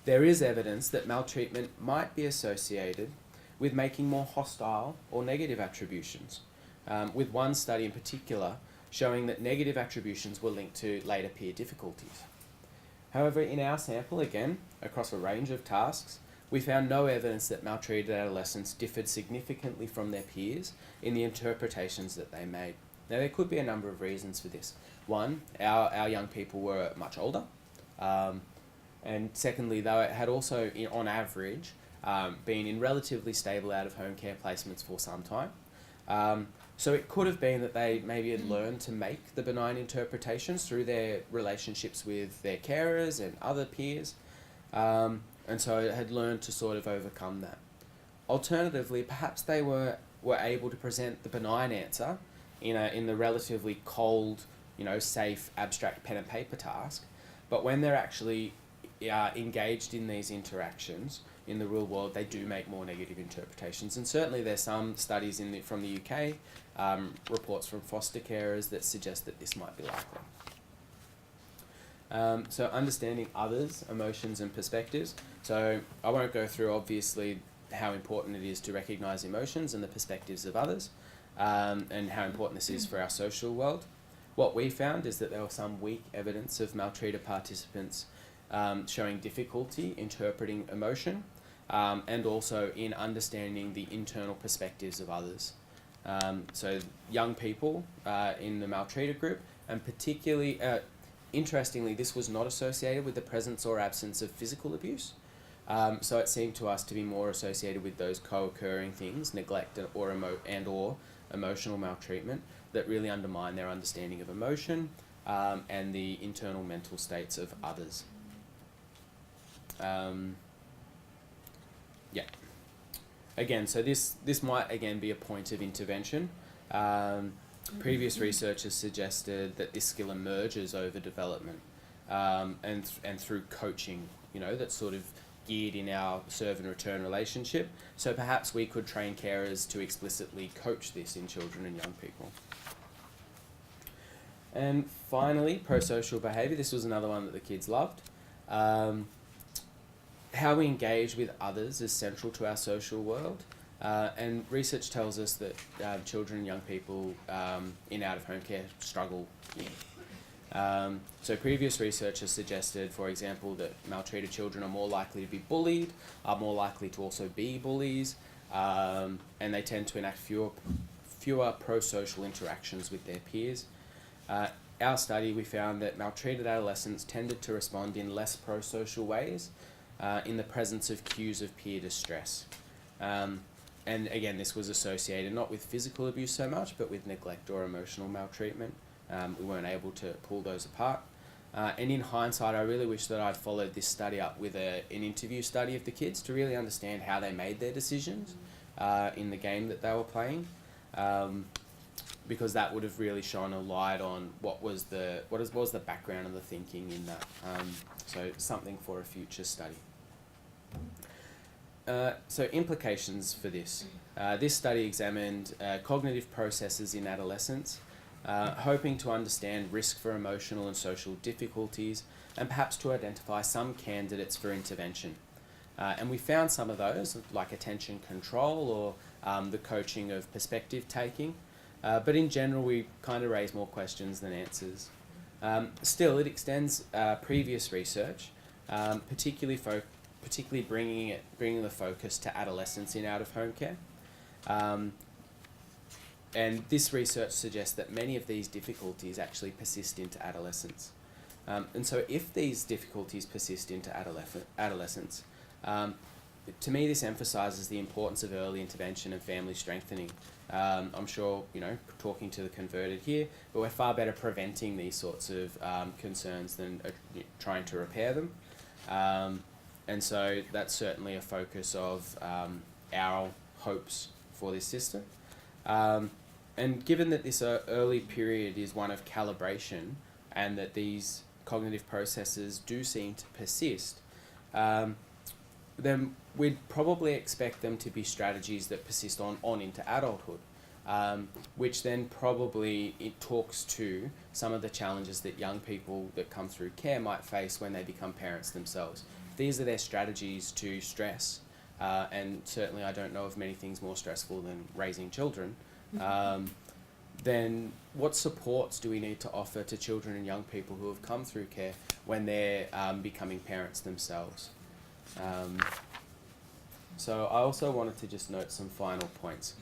There is evidence that maltreatment might be associated with making more hostile or negative attributions, with one study in particular showing that negative attributions were linked to later peer difficulties. However, in our sample, again, across a range of tasks, we found no evidence that maltreated adolescents differed significantly from their peers in the interpretations that they made. Now, there could be a number of reasons for this. One, our young people were much older, and secondly, they had also, on average, been in relatively stable out-of-home care placements for some time. So it could have been that they maybe had learned to make the benign interpretations through their relationships with their carers and other peers, and so had learned to sort of overcome that. Alternatively, perhaps they were able to present the benign answer in the relatively cold, safe, abstract pen and paper task, but when they're actually engaged in these interactions in the real world, they do make more negative interpretations. And certainly there's some studies from the UK, reports from foster carers that suggest that this might be likely. So understanding others' emotions and perspectives. So I won't go through, obviously, how important it is to recognise emotions and the perspectives of others, and how important this is for our social world. What we found is that there was some weak evidence of maltreated participants showing difficulty interpreting emotion, and also in understanding the internal perspectives of others. So young people in the maltreated group, and particularly, interestingly, this was not associated with the presence or absence of physical abuse. So it seemed to us to be more associated with those co-occurring things, neglect or emotional maltreatment, that really undermine their understanding of emotion and the internal mental states of others. Again, so this might again be a point of intervention. Previous research has suggested that this skill emerges over development, and through coaching, that's sort of geared in our serve and return relationship. So perhaps we could train carers to explicitly coach this in children and young people. And finally, prosocial behaviour. This was another one that the kids loved. How we engage with others is central to our social world, and research tells us that children and young people in out-of-home care struggle with. So previous research has suggested, for example, that maltreated children are more likely to be bullied, are more likely to also be bullies, and they tend to enact fewer prosocial interactions with their peers. Our study, we found that maltreated adolescents tended to respond in less prosocial ways in the presence of cues of peer distress. And again, this was associated not with physical abuse so much, but with neglect or emotional maltreatment. We weren't able to pull those apart. And in hindsight, I really wish that I'd followed this study up with an interview study of the kids to really understand how they made their decisions in the game that they were playing, because that would have really shone a light on what was the background and the thinking in that. So something for a future study. So implications for this. This study examined cognitive processes in adolescents, hoping to understand risk for emotional and social difficulties, and perhaps to identify some candidates for intervention. And we found some of those, like attention control or the coaching of perspective taking, but in general we kind of raise more questions than answers. Still, it extends previous research, particularly particularly bringing the focus to adolescents in out-of-home care. And this research suggests that many of these difficulties actually persist into adolescence. And so if these difficulties persist into adolescence, to me this emphasises the importance of early intervention and family strengthening. I'm sure, talking to the converted here, but we're far better preventing these sorts of concerns than trying to repair them. And so that's certainly a focus of our hopes for this system. And given that this early period is one of calibration and that these cognitive processes do seem to persist, then we'd probably expect them to be strategies that persist on into adulthood, which then probably it talks to some of the challenges that young people that come through care might face when they become parents themselves. These are their strategies to stress, and certainly I don't know of many things more stressful than raising children. Then what supports do we need to offer to children and young people who have come through care when they're becoming parents themselves? So I also wanted to just note some final points.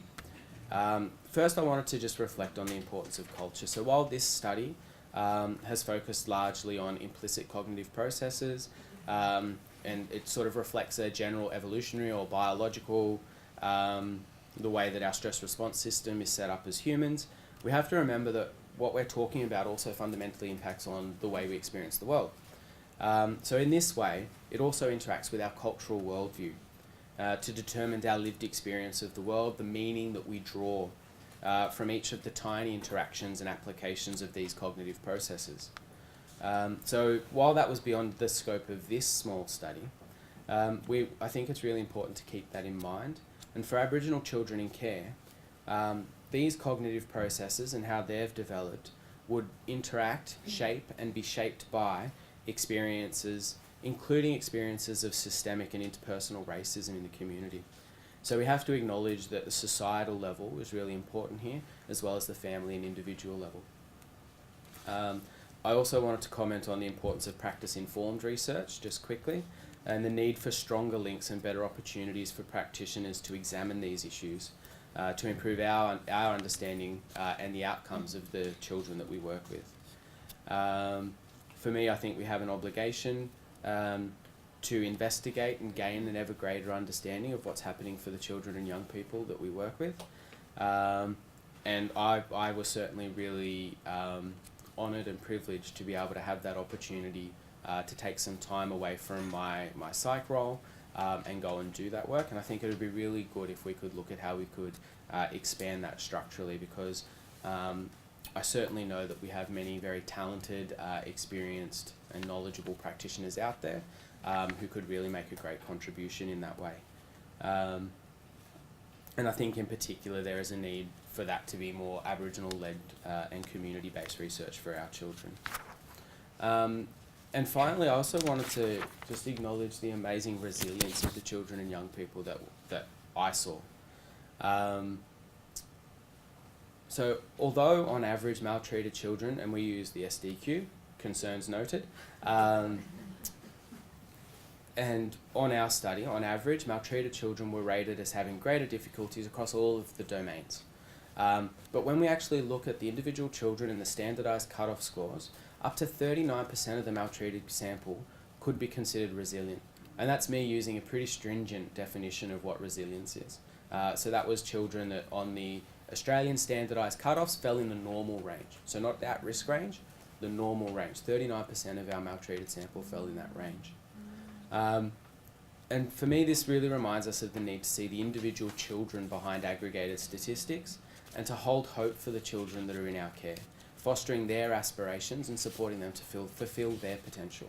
First, I wanted to just reflect on the importance of culture. So while this study has focused largely on implicit cognitive processes, and it sort of reflects a general evolutionary or biological, the way that our stress response system is set up as humans, we have to remember that what we're talking about also fundamentally impacts on the way we experience the world. So in this way, it also interacts with our cultural worldview to determine our lived experience of the world, the meaning that we draw from each of the tiny interactions and applications of these cognitive processes. So while that was beyond the scope of this small study, I think it's really important to keep that in mind. And for Aboriginal children in care, these cognitive processes and how they've developed would interact, shape, and be shaped by experiences, including experiences of systemic and interpersonal racism in the community. So we have to acknowledge that the societal level is really important here, as well as the family and individual level. I also wanted to comment on the importance of practice-informed research, just quickly, and the need for stronger links and better opportunities for practitioners to examine these issues, to improve our understanding and the outcomes of the children that we work with. For me, I think we have an obligation to investigate and gain an ever greater understanding of what's happening for the children and young people that we work with. And I was certainly really honoured and privileged to be able to have that opportunity to take some time away from my psych role and go and do that work. And I think it would be really good if we could look at how we could expand that structurally, because I certainly know that we have many very talented, experienced and knowledgeable practitioners out there who could really make a great contribution in that way. And I think in particular there is a need for that to be more Aboriginal-led and community-based research for our children. And finally, I also wanted to just acknowledge the amazing resilience of the children and young people that I saw. So although on average maltreated children, and we use the SDQ, concerns noted, and on our study, on average, maltreated children were rated as having greater difficulties across all of the domains. But when we actually look at the individual children and the standardised cut-off scores, up to 39% of the maltreated sample could be considered resilient. And that's me using a pretty stringent definition of what resilience is. So that was children that on the Australian standardised cut-offs fell in the normal range. So not the at-risk range, the normal range. 39% of our maltreated sample fell in that range. And for me, this really reminds us of the need to see the individual children behind aggregated statistics and to hold hope for the children that are in our care, fostering their aspirations and supporting them to fulfil their potential.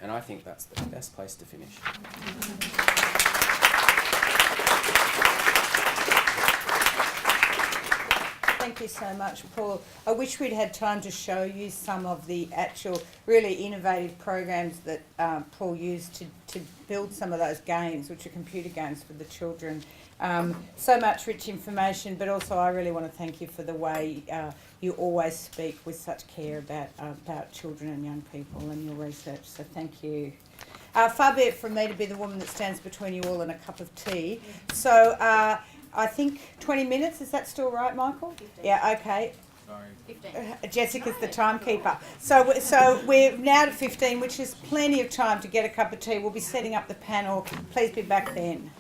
And I think that's the best place to finish. Thank you so much, Paul. I wish we'd had time to show you some of the actual really innovative programs that Paul used to build some of those games, which are computer games for the children. So much rich information, but also I really want to thank you for the way you always speak with such care about children and young people and your research. So thank you. Far be it from me to be the woman that stands between you all and a cup of tea. So I think 20 minutes, is that still right, Michael? 15. Yeah, okay. 15. Jessica's the timekeeper. So we're now at 15, which is plenty of time to get a cup of tea. We'll be setting up the panel. Please be back then.